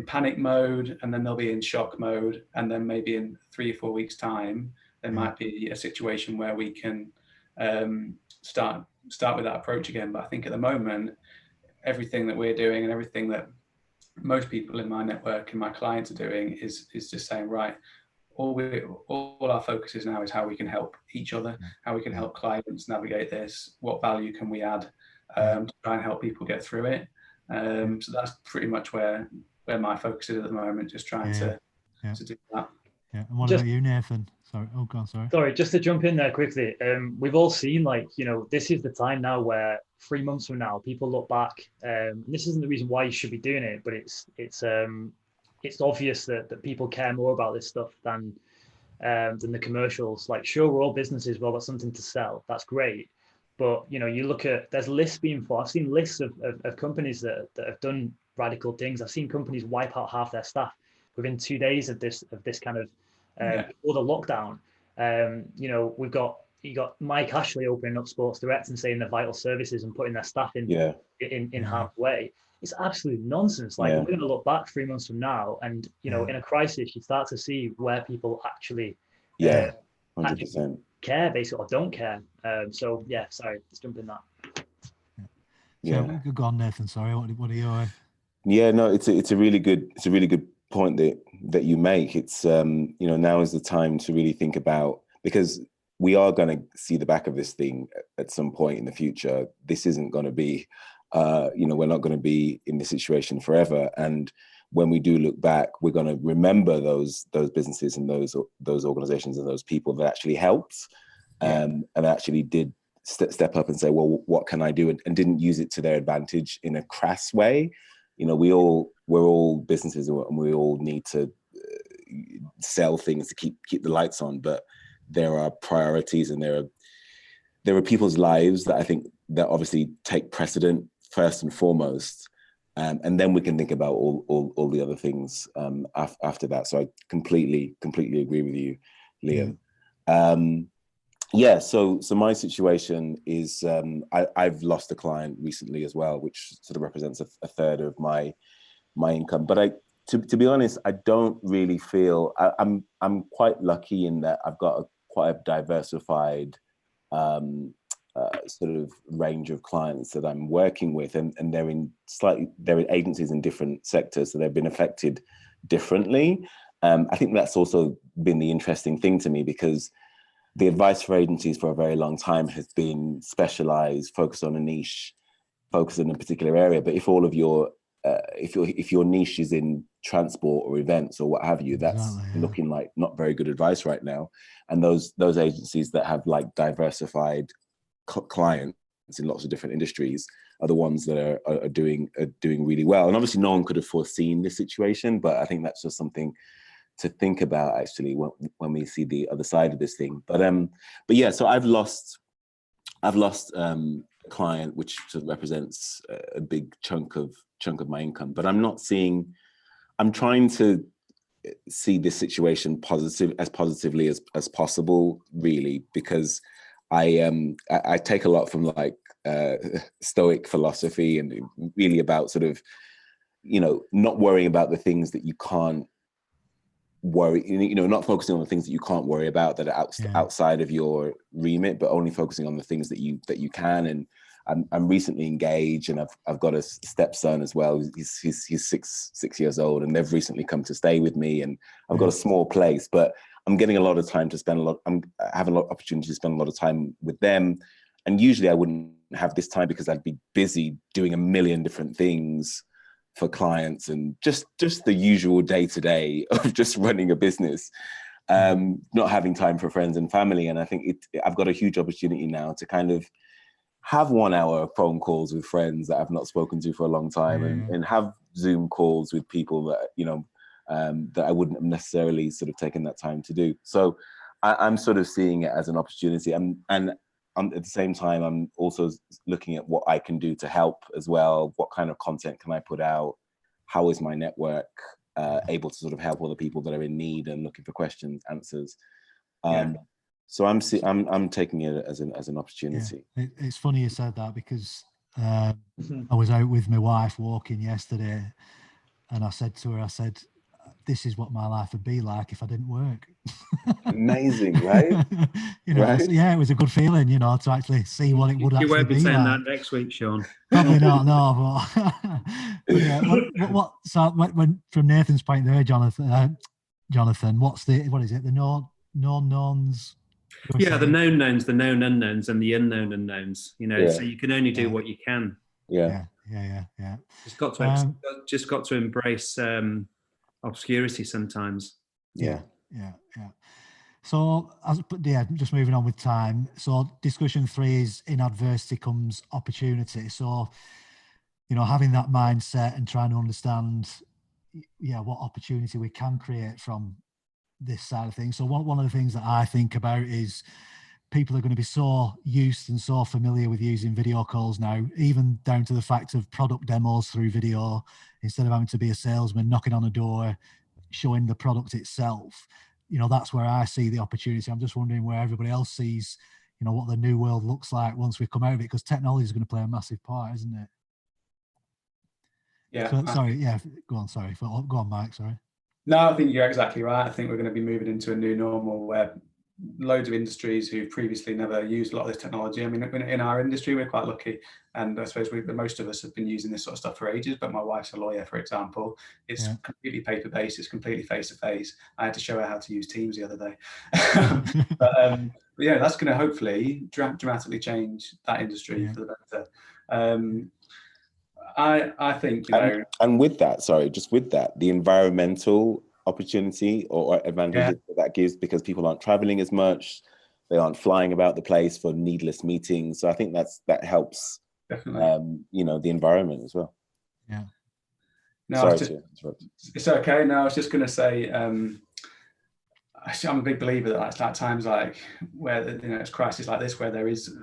panic mode, and then they'll be in shock mode, and then maybe in 3 or 4 weeks' time, there might be a situation where we can start with that approach again. But I think at the moment, everything that we're doing and everything that most people in my network and my clients are doing is just saying, right, all our focus is now is how we can help each other, how we can help clients navigate this, what value can we add to try and help people get through it. So that's pretty much where my focus is at the moment, just trying to do that. And what about you, Nathan? Sorry. Oh, go on. Sorry, just to jump in there quickly. We've all seen, this is the time now where 3 months from now, people look back. And this isn't the reason why you should be doing it, but it's it's obvious that people care more about this stuff than the commercials. Like, sure, we're all businesses, we've all got something to sell. That's great. But, you know, you look at, there's lists being formed. I've seen lists of companies that have done radical things. I've seen companies wipe out half their staff within 2 days of this kind of, before the lockdown. You know, you got Mike Ashley opening up Sports Direct and saying they're vital services and putting their staff in harm's way. It's absolute nonsense. Like, we're going to look back 3 months from now, and you know, in a crisis, you start to see where people actually 100% care, basically, or don't care. So yeah, sorry, let's jump in that. So go on, Nathan. Sorry, what are you? Yeah, no, it's a really good point that you make. It's you know, now is the time to really think about, because we are going to see the back of this thing at some point in the future. This isn't going to be, you know, we're not going to be in this situation forever. And when we do look back, we're going to remember those businesses and those organizations and those people that actually helped and actually did step up and say, well, what can I do? And didn't use it to their advantage in a crass way. You know, we're all businesses, and we all need to sell things to keep the lights on. But there are priorities, and there are people's lives that I think that obviously take precedent first and foremost. And then we can think about all the other things after that. So I completely agree with you, Liam. So my situation is I've lost a client recently as well, which sort of represents a third of my income. But to be honest, I don't really feel I'm quite lucky in that I've got quite a diversified sort of range of clients that I'm working with, and they're in agencies in different sectors, so they've been affected differently. I think that's also been the interesting thing to me, because the advice for agencies for a very long time has been specialized, focused on a niche, focused in a particular area. But if all of your if your niche is in transport or events or what have you, that's looking like not very good advice right now. And those agencies that have like diversified clients in lots of different industries are the ones that are doing really well. And obviously no one could have foreseen this situation, but I think that's just something to think about actually when we see the other side of this thing. But yeah, so I've lost a client, which sort of represents a big chunk of my income. But I'm trying to see this situation as positively as possible, really, because I take a lot from like Stoic philosophy, and really about sort of, you know, not worrying about the things that you can't worry, you know, not focusing on the things that you can't worry about that are outside of your remit, but only focusing on the things that you can. And I'm recently engaged, and I've got a stepson as well. He's 6 years old, and they've recently come to stay with me. And I've got a small place, but I'm getting a lot of time to spend I'm having a lot of opportunity to spend a lot of time with them. And usually I wouldn't have this time because I'd be busy doing a million different things for clients, and just the usual day-to-day of just running a business, not having time for friends and family. And I think I've got a huge opportunity now to kind of have 1 hour phone calls with friends that I've not spoken to for a long time, and have Zoom calls with people that, you know, that I wouldn't have necessarily sort of taken that time to do. So I'm sort of seeing it as an opportunity. And at the same time, I'm also looking at what I can do to help as well. What kind of content can I put out? How is my network able to sort of help other people that are in need and looking for questions, answers? So I'm taking it as an opportunity. Yeah. It's funny you said that, because I was out with my wife walking yesterday, and I said to her, this is what my life would be like if I didn't work. Amazing, right? You know, right? So yeah, it was a good feeling, you know, to actually see what it would actually be. You won't be saying like. that next week, Sean. Probably not, no. But yeah, so when from Nathan's point there, Jonathan, what is it? The known knowns. Yeah, the known knowns, the known unknowns, and the unknown unknowns. You know, so you can only do what you can. Yeah. Just got to embrace obscurity sometimes. Yeah. So, just moving on with time. So, discussion 3 is in adversity comes opportunity. So, you know, having that mindset and trying to understand yeah, what opportunity we can create from this side of things. So one of the things that I think about is people are going to be so used and so familiar with using video calls now, even down to the fact of product demos through video, instead of having to be a salesman knocking on a door, showing the product itself. You know, that's where I see the opportunity. I'm just wondering where everybody else sees, you know, what the new world looks like once we come out of it, because technology is going to play a massive part, isn't it? Yeah. So, sorry. Yeah. Go on. Sorry. Go on, Mike. Sorry. No, I think you're exactly right. I think we're going to be moving into a new normal where loads of industries who've previously never used a lot of this technology. I mean, in our industry, we're quite lucky. And I suppose most of us have been using this sort of stuff for ages. But my wife's a lawyer, for example. It's completely paper-based. It's completely face-to-face. I had to show her how to use Teams the other day. but yeah, that's going to hopefully dramatically change that industry for the better. I think, you know... And with that, just with that, the environmental opportunity or advantages that gives, because people aren't traveling as much, they aren't flying about the place for needless meetings. So I think that helps, definitely, you know, the environment as well. Yeah. No, sorry to interrupt. It's okay. No, I was just going to say, I'm a big believer that it's like times like where, you know, it's crisis like this where there is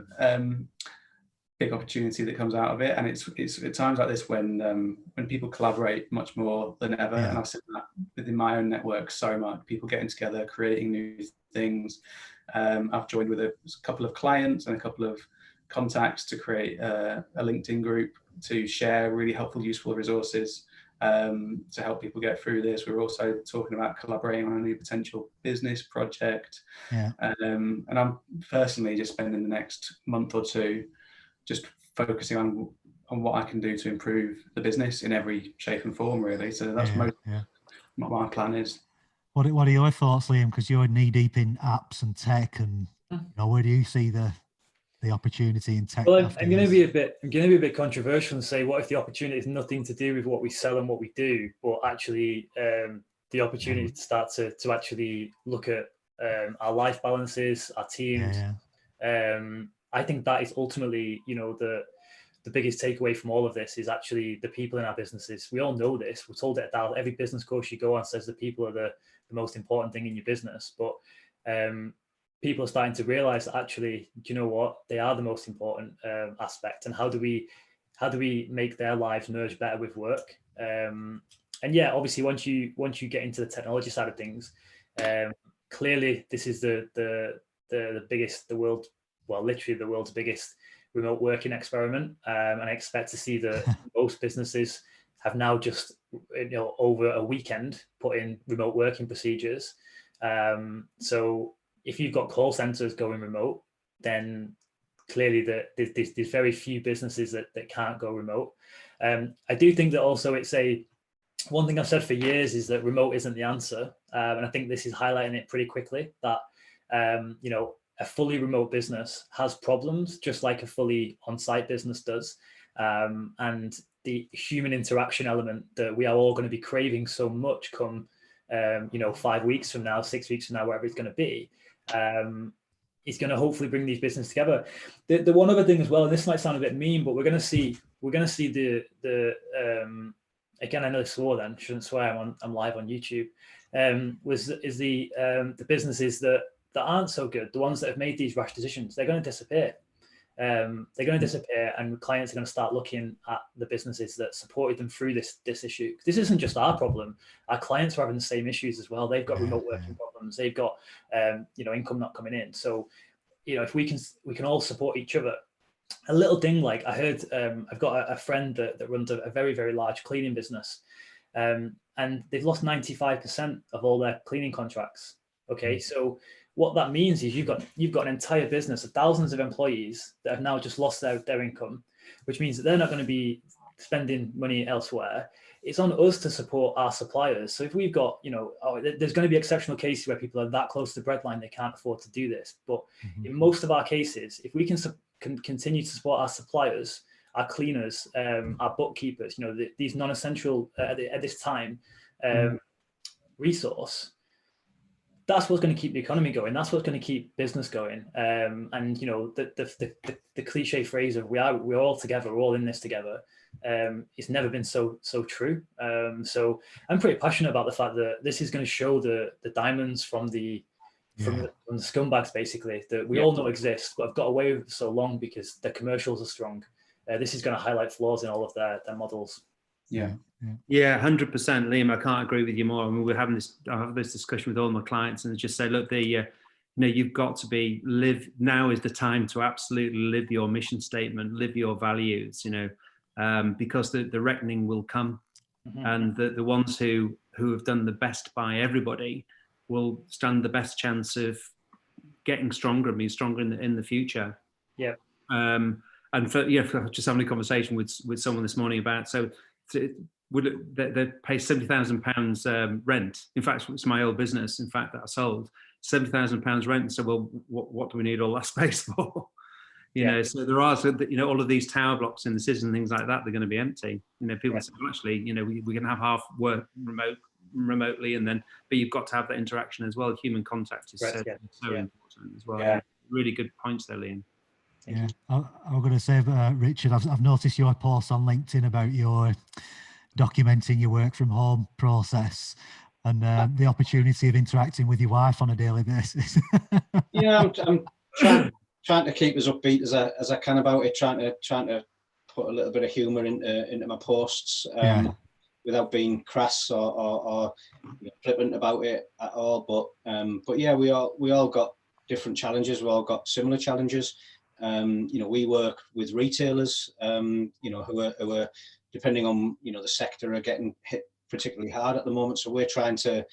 big opportunity that comes out of it, and it's at times like this when people collaborate much more than ever. And I've seen that within my own network so much, people getting together, creating new things. I've joined with a couple of clients and a couple of contacts to create a LinkedIn group to share really helpful, useful resources to help people get through this. We're also talking about collaborating on a new potential business project. And I'm personally just spending the next month or two just focusing on what I can do to improve the business in every shape and form, really. So that's what my plan is. What are your thoughts, Liam? Because you're knee deep in apps and tech, and you know, where do you see the opportunity in tech? Well, I'm going to be a bit controversial and say, what if the opportunity is nothing to do with what we sell and what we do, but actually the opportunity to start to actually look at our life balances, our teams. I think that is ultimately, you know, the biggest takeaway from all of this is actually the people in our businesses. We all know this. We're told it at every business course you go on says the people are the most important thing in your business. But people are starting to realize that actually, do you know what? They are the most important aspect. And how do we make their lives merge better with work? And yeah, obviously, once you get into the technology side of things, clearly this is the biggest, literally the world's biggest remote working experiment. And I expect to see that most businesses have now just, you know, over a weekend put in remote working procedures. So if you've got call centers going remote, then clearly there's very few businesses that can't go remote. I do think that also one thing I've said for years is that remote isn't the answer. And I think this is highlighting it pretty quickly that, you know, a fully remote business has problems just like a fully on-site business does. And the human interaction element that we are all going to be craving so much come, you know, 5 weeks from now, 6 weeks from now, wherever it's going to be, is going to hopefully bring these businesses together. The one other thing as well, and this might sound a bit mean, but we're going to see the again, I know I swore then, shouldn't swear, I'm live on YouTube, is the businesses that aren't so good, the ones that have made these rash decisions, they're going to disappear. They're going to disappear, and clients are going to start looking at the businesses that supported them through this issue. This isn't just our problem. Our clients are having the same issues as well. They've got remote working problems. They've got you know, income not coming in. So, you know, if we can all support each other. A little thing like I heard, I've got a friend that runs a very, very large cleaning business, and they've lost 95% of all their cleaning contracts. Okay, so what that means is you've got an entire business of thousands of employees that have now just lost their income, which means that they're not going to be spending money elsewhere. It's on us to support our suppliers. So if we've got, you know, there's going to be exceptional cases where people are that close to the breadline they can't afford to do this. But in most of our cases, if we can continue to support our suppliers, our cleaners, our bookkeepers, you know, these non-essential at this time resource, that's what's going to keep the economy going. That's what's going to keep business going. And you know, the cliche phrase of we're all together, we're all in this together. it's never been so true. So I'm pretty passionate about the fact that this is going to show the diamonds from the scumbags, basically, that we all know exist, but have got away with it so long because the commercials are strong. This is going to highlight flaws in all of their models. Yeah. 100%, Liam. I can't agree with you more. I mean, I have this discussion with all my clients, and they just say, look, you've got to live. Now is the time to absolutely live your mission statement, live your values. Because the reckoning will come, and the ones who have done the best by everybody will stand the best chance of getting stronger and being stronger in the future. Yeah. And just having a conversation with someone this morning about they pay £70,000 rent. In fact, it's my old business. In fact, that I sold £70,000 rent. So, well, what do we need all that space for? So there are, all of these tower blocks in the cities and things like that, they're going to be empty. People say, well, actually, we can have half work remotely, but you've got to have that interaction as well. Human contact is so important as well. Yeah. Really good points there, Liam. Yeah, I'm going to say, Richard, I've noticed your posts on LinkedIn about your documenting your work from home process and the opportunity of interacting with your wife on a daily basis. Yeah, I'm trying to keep as upbeat as I can about it, trying to put a little bit of humour into my posts, without being crass or flippant about it at all. But yeah, we all got different challenges. We all got similar challenges. We work with retailers, who are depending on the sector, are getting hit particularly hard at the moment. So we're trying to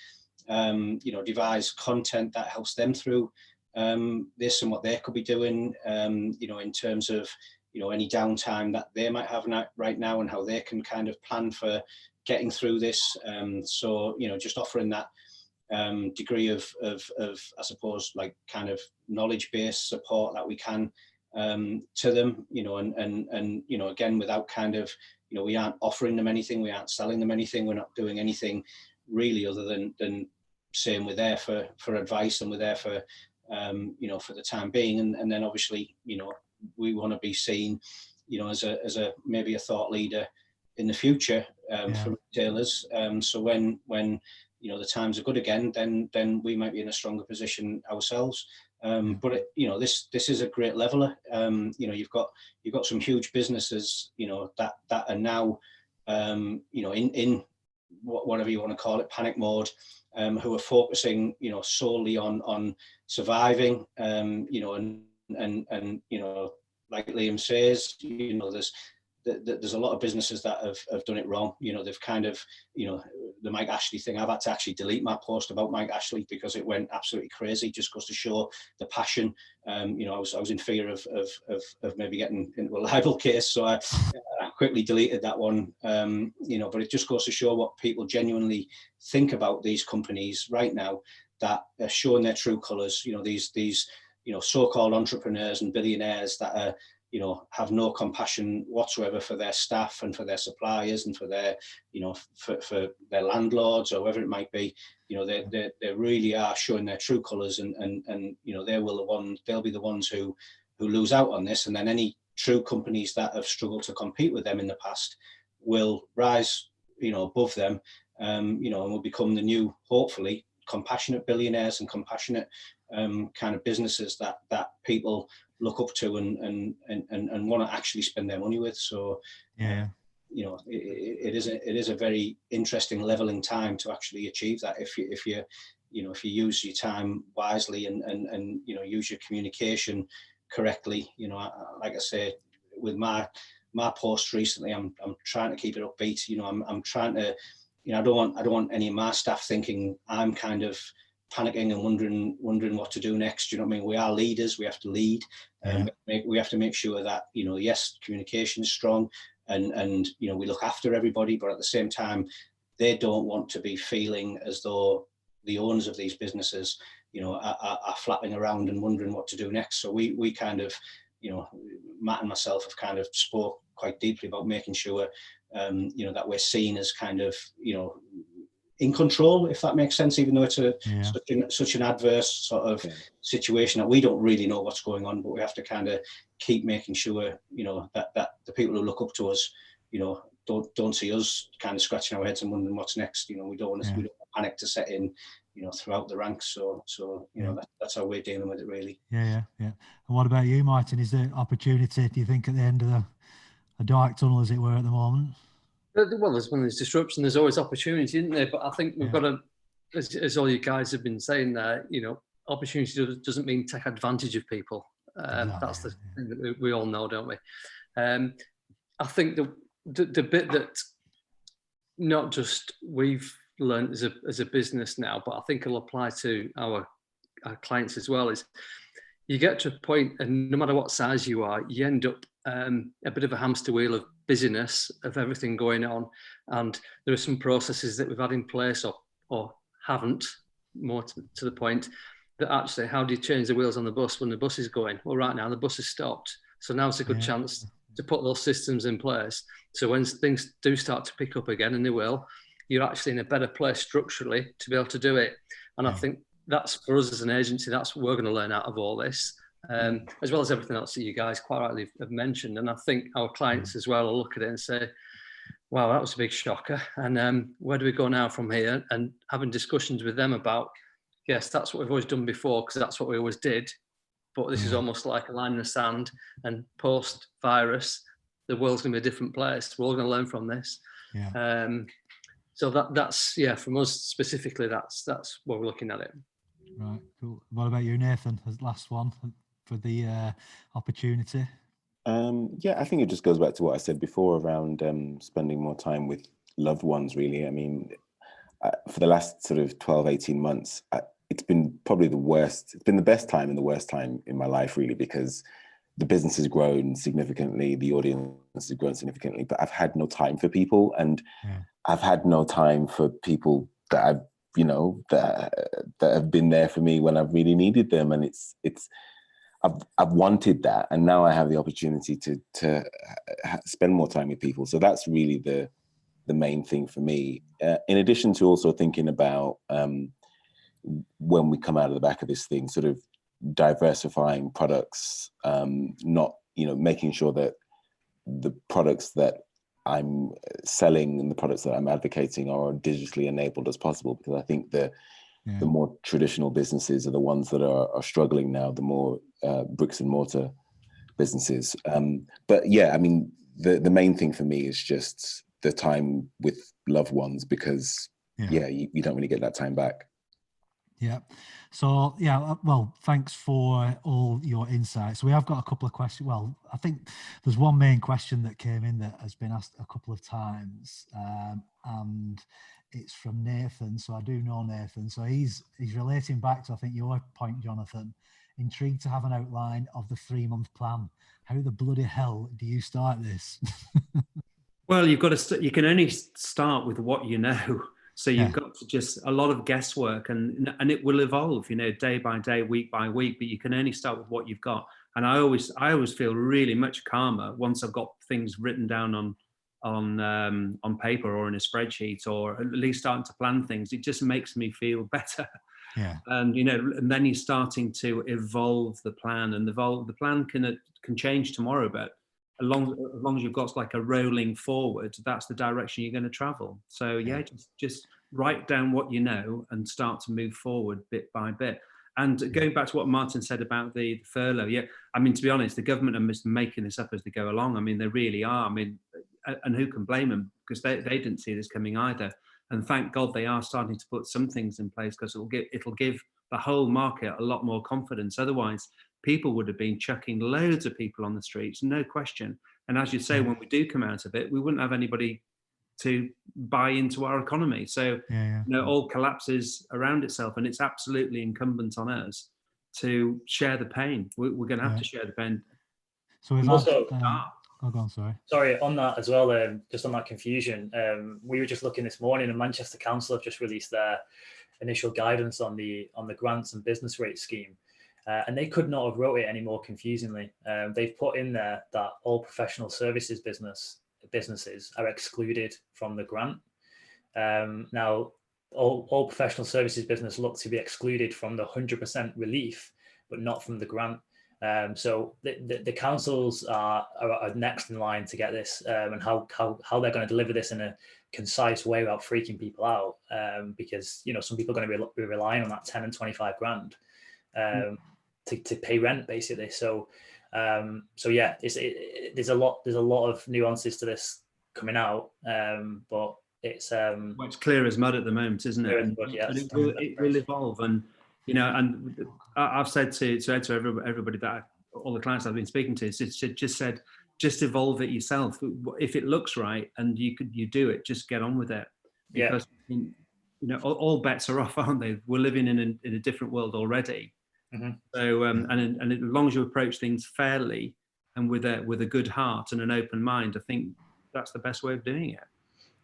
devise content that helps them through this and what they could be doing, in terms of any downtime that they might have right now and how they can kind of plan for getting through this. So just offering that degree of I suppose, like, kind of knowledge-based support that we can to them, and again, without kind of, we aren't offering them anything, we aren't selling them anything, we're not doing anything really other than saying we're there for advice and we're there for for the time being, and then obviously we want to be seen as a maybe a thought leader in the future for retailers. So when the times are good again, then we might be in a stronger position ourselves. But this is a great leveler. You've got some huge businesses that are now in whatever you want to call it, panic mode, who are focusing solely on surviving, and like Liam says, there's a lot of businesses that have done it wrong. They've kind of, the Mike Ashley thing, I've had to actually delete my post about Mike Ashley because it went absolutely crazy. Just goes to show the passion. I was in fear of maybe getting into a libel case, so I quickly deleted that one. But it just goes to show what people genuinely think about these companies right now that are showing their true colours. These so-called entrepreneurs and billionaires that are have no compassion whatsoever for their staff and for their suppliers and for their for their landlords or whoever it might be. They really are showing their true colours, and they'll be the ones who lose out on this, and then any true companies that have struggled to compete with them in the past will rise above them, and will become the new, hopefully, compassionate billionaires and compassionate kind of businesses that people look up to and want to actually spend their money with. So it is a very interesting leveling time to actually achieve that if you use your time wisely and use your communication correctly. Like I say, with my posts recently, I'm trying to keep it upbeat. I'm trying to, I don't want any of my staff thinking I'm kind of panicking and wondering what to do next. You know what I mean? We are leaders. We have to lead, and we have to make sure that yes, communication is strong, and we look after everybody. But at the same time, they don't want to be feeling as though the owners of these businesses, are flapping around and wondering what to do next. So we kind of, Matt and myself have kind of spoke quite deeply about making sure, that we're seen as kind of, in control, if that makes sense, even though it's such an adverse sort of situation that we don't really know what's going on, but we have to kind of keep making sure, that the people who look up to us, you know, don't see us kind of scratching our heads and wondering what's next. You know, we don't want panic to set in, you know, throughout the ranks. So you know, that's how we're dealing with it, really. Yeah. And what about you, Martin? Is there opportunity, do you think, at the end of a dark tunnel, as it were, at the moment? Well, when there's disruption, there's always opportunity, isn't there? But I think we've got to, as all you guys have been saying there, you know, opportunity doesn't mean take advantage of people. That's the thing that we all know, don't we? I think the bit that not just we've learned as a business now, but I think it'll apply to our clients as well, is you get to a point, and no matter what size you are, you end up a bit of a hamster wheel of busyness, of everything going on. And there are some processes that we've had in place or haven't, more to the point, that actually, how do you change the wheels on the bus when the bus is going? Well, right now the bus has stopped. So now's a good chance to put those systems in place. So when things do start to pick up again, and they will, you're actually in a better place structurally to be able to do it. And I think that's, for us as an agency, that's what we're going to learn out of all this, as well as everything else that you guys quite rightly have mentioned. And I think our clients as well will look at it and say, wow, that was a big shocker. And where do we go now from here? And having discussions with them about, yes, that's what we've always done before, because that's what we always did. But this is almost like a line in the sand. And post-virus, the world's going to be a different place. We're all going to learn from this. So that's from us specifically, that's what we're looking at it. Right, cool. What about you, Nathan? As last one for the opportunity? I think it just goes back to what I said before around spending more time with loved ones, really. I mean, for the last sort of 12, 18 months, it's been probably the worst. It's been the best time and the worst time in my life, really, because the business has grown significantly, the audience has grown significantly, but I've had no time for people, and I've had no time for people that I've, you know, that have been there for me when I've really needed them. And I've wanted that, and now I have the opportunity to spend more time with people. So that's really the main thing for me. In addition to also thinking about when we come out of the back of this thing, sort of diversifying products, not, you know, making sure that the products that I'm selling and the products that I'm advocating are digitally enabled as possible, because I think the more traditional businesses are the ones that are struggling now, the more bricks and mortar businesses. But yeah, I mean, the main thing for me is just the time with loved ones, because you don't really get that time back. Yeah. So, well, thanks for all your insights. We have got a couple of questions. Well, I think there's one main question that came in that has been asked a couple of times, and it's from Nathan. So I do know Nathan. So he's relating back to, I think, your point, Jonathan. Intrigued to have an outline of the 3-month plan. How the bloody hell do you start this? Well, you've got to. You can only start with what you know. So you've got to just a lot of guesswork, and it will evolve, you know, day by day, week by week. But you can only start with what you've got. And I always feel really much calmer once I've got things written down on paper or in a spreadsheet, or at least starting to plan things. It just makes me feel better. Yeah. And you know, and then you're starting to evolve the plan, and the plan can change tomorrow, but as long as you've got like a rolling forward, that's the direction you're going to travel. So just write down what you know and start to move forward bit by bit. And going back to what Martin said about the furlough, I mean, to be honest, the government are just making this up as they go along. I mean, they really are. I mean, and who can blame them? Because they didn't see this coming either. And thank God they are starting to put some things in place, because it'll give the whole market a lot more confidence. Otherwise, people would have been chucking loads of people on the streets, no question. And as you say, when we do come out of it, we wouldn't have anybody to buy into our economy. So, you know, all collapses around itself, and it's absolutely incumbent on us to share the pain. We're going to have to share the pain. So we've also, go on, sorry. Sorry, on that as well, just on that confusion, we were just looking this morning, and Manchester Council have just released their initial guidance on the grants and business rate scheme. And they could not have wrote it any more confusingly. They've put in there that all professional services businesses are excluded from the grant. Now, all professional services business look to be excluded from the 100% relief, but not from the grant. So the councils are next in line to get this, and how they're going to deliver this in a concise way without freaking people out, because some people are going to be relying on that 10 and 25 grand to pay rent, basically. So yeah, there's a lot of nuances to this coming out, but it's it's clear as mud at the moment, isn't it? And it will evolve, and and I've said to everybody that all the clients I've been speaking to, just evolve it yourself. If it looks right and you do it, just get on with it, because all bets are off, aren't they? We're living in a different world already. Mm-hmm. So and as long as you approach things fairly and with a good heart and an open mind, I think that's the best way of doing it.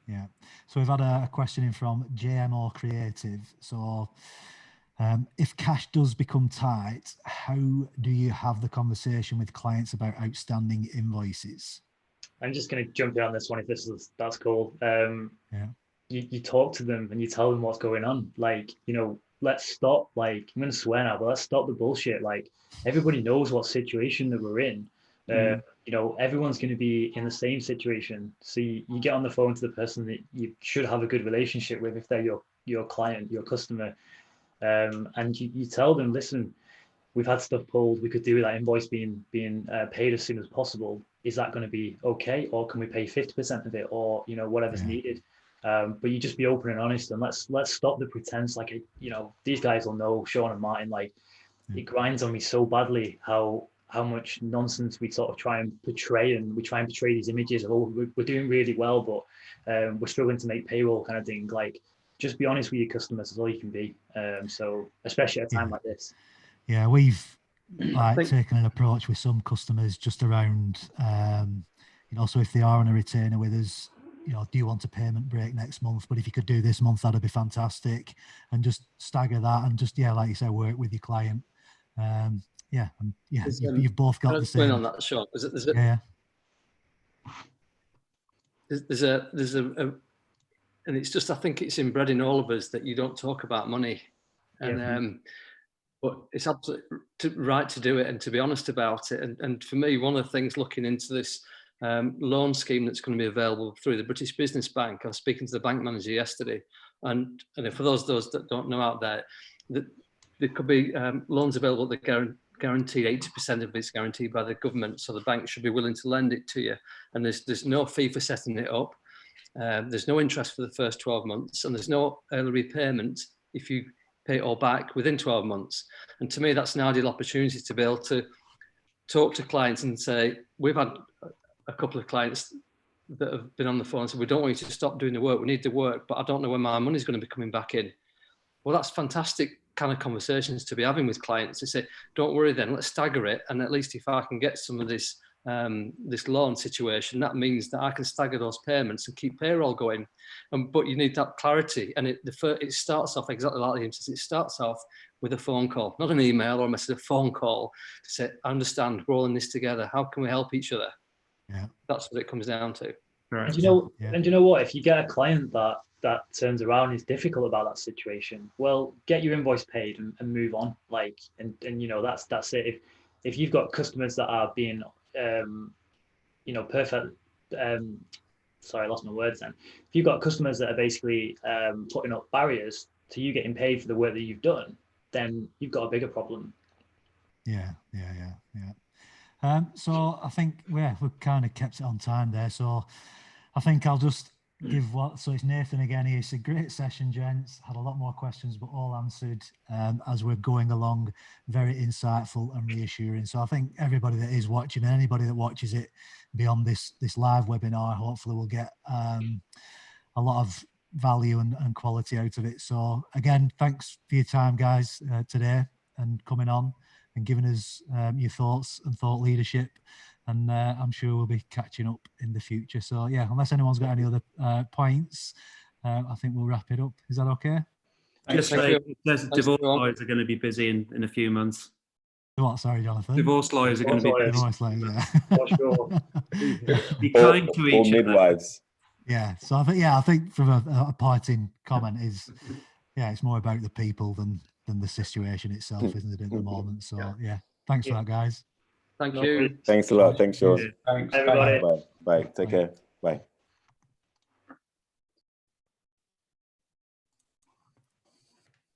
Yeah. So we've had a question in from JMO Creative. So if cash does become tight, how do you have the conversation with clients about outstanding invoices? I'm just going to jump in on this one if that's cool. You talk to them and you tell them what's going on. Like, let's stop, like, I'm going to swear now, but let's stop the bullshit. Like, everybody knows what situation that we're in. Everyone's going to be in the same situation. So you get on the phone to the person that you should have a good relationship with, if they're your client, your customer, and you tell them, listen, we've had stuff pulled. We could do that invoice being paid as soon as possible. Is that going to be okay, or can we pay 50% of it, or whatever's needed? But you just be open and honest, and let's stop the pretense. Like, these guys will know, Sean and Martin. Like, it grinds on me so badly how much nonsense we sort of try and portray, and we try and portray these images of, we're doing really well, but we're struggling to make payroll, kind of thing. Like, just be honest with your customers. That's all you can be. So especially at a time like this. Yeah, we've taken an approach with some customers just around, so if they are on a retainer with us, do you want a payment break next month? But if you could do this month, that'd be fantastic. And just stagger that, and just, like you say, work with your client. You've both got the same. On that, Sean. There's a and it's just, I think it's inbred in all of us that you don't talk about money, and but it's absolutely right to do it and to be honest about it. And for me, one of the things looking into this loan scheme that's going to be available through the British Business Bank, I was speaking to the bank manager yesterday, and for those that don't know out there, that there could be loans available that guaranteed 80% of it's guaranteed by the government, so the bank should be willing to lend it to you, and there's no fee for setting it up. There's no interest for the first 12 months, and there's no early repayment if you pay it all back within 12 months. And to me, that's an ideal opportunity to be able to talk to clients and say, we've had a couple of clients that have been on the phone and said, we don't want you to stop doing the work, we need the work, but I don't know when my money's going to be coming back in. Well, that's fantastic kind of conversations to be having with clients. They say, don't worry then, let's stagger it, and at least if I can get some of this loan situation, that means that I can stagger those payments and keep payroll going. But you need that clarity, and it starts off exactly like Liam says. It starts off with a phone call, not an email or a message, a phone call to say, I understand, we're all in this together, how can we help each other? Yeah, that's what it comes down to. Right. And you know what, if you get a client that turns around and is difficult about that situation, well, get your invoice paid and move on. Like, and that's it. If you've got customers that are being perfect, sorry, I lost my words then. If you've got customers that are basically putting up barriers to you getting paid for the work that you've done, then you've got a bigger problem. Yeah. So I think we've kind of kept it on time there. So I think I'll just give so it's Nathan again here. It's a great session, gents. Had a lot more questions, but all answered as we're going along. Very insightful and reassuring. So I think everybody that is watching, and anybody that watches it beyond this live webinar, hopefully will get a lot of value and quality out of it. So again, thanks for your time, guys, today, and coming on and giving us your thoughts and thought leadership. And I'm sure we'll be catching up in the future. So yeah, unless anyone's got any other points, I think we'll wrap it up. Is that okay? Just say divorce lawyers are going to be busy in a few months. What? Sorry, Jonathan. Divorce lawyers are going to be busy. Divorce lawyers, yeah. For sure. Be kind to each or other. midwives. Yeah. So I think from a parting comment is, it's more about the people than the situation itself, isn't it, at the moment? So yeah, thanks for that, guys. Thank No you. worries. Thanks a lot. Thanks, Sean. Thanks. Everybody. Bye. Bye. Bye. Take care. Bye.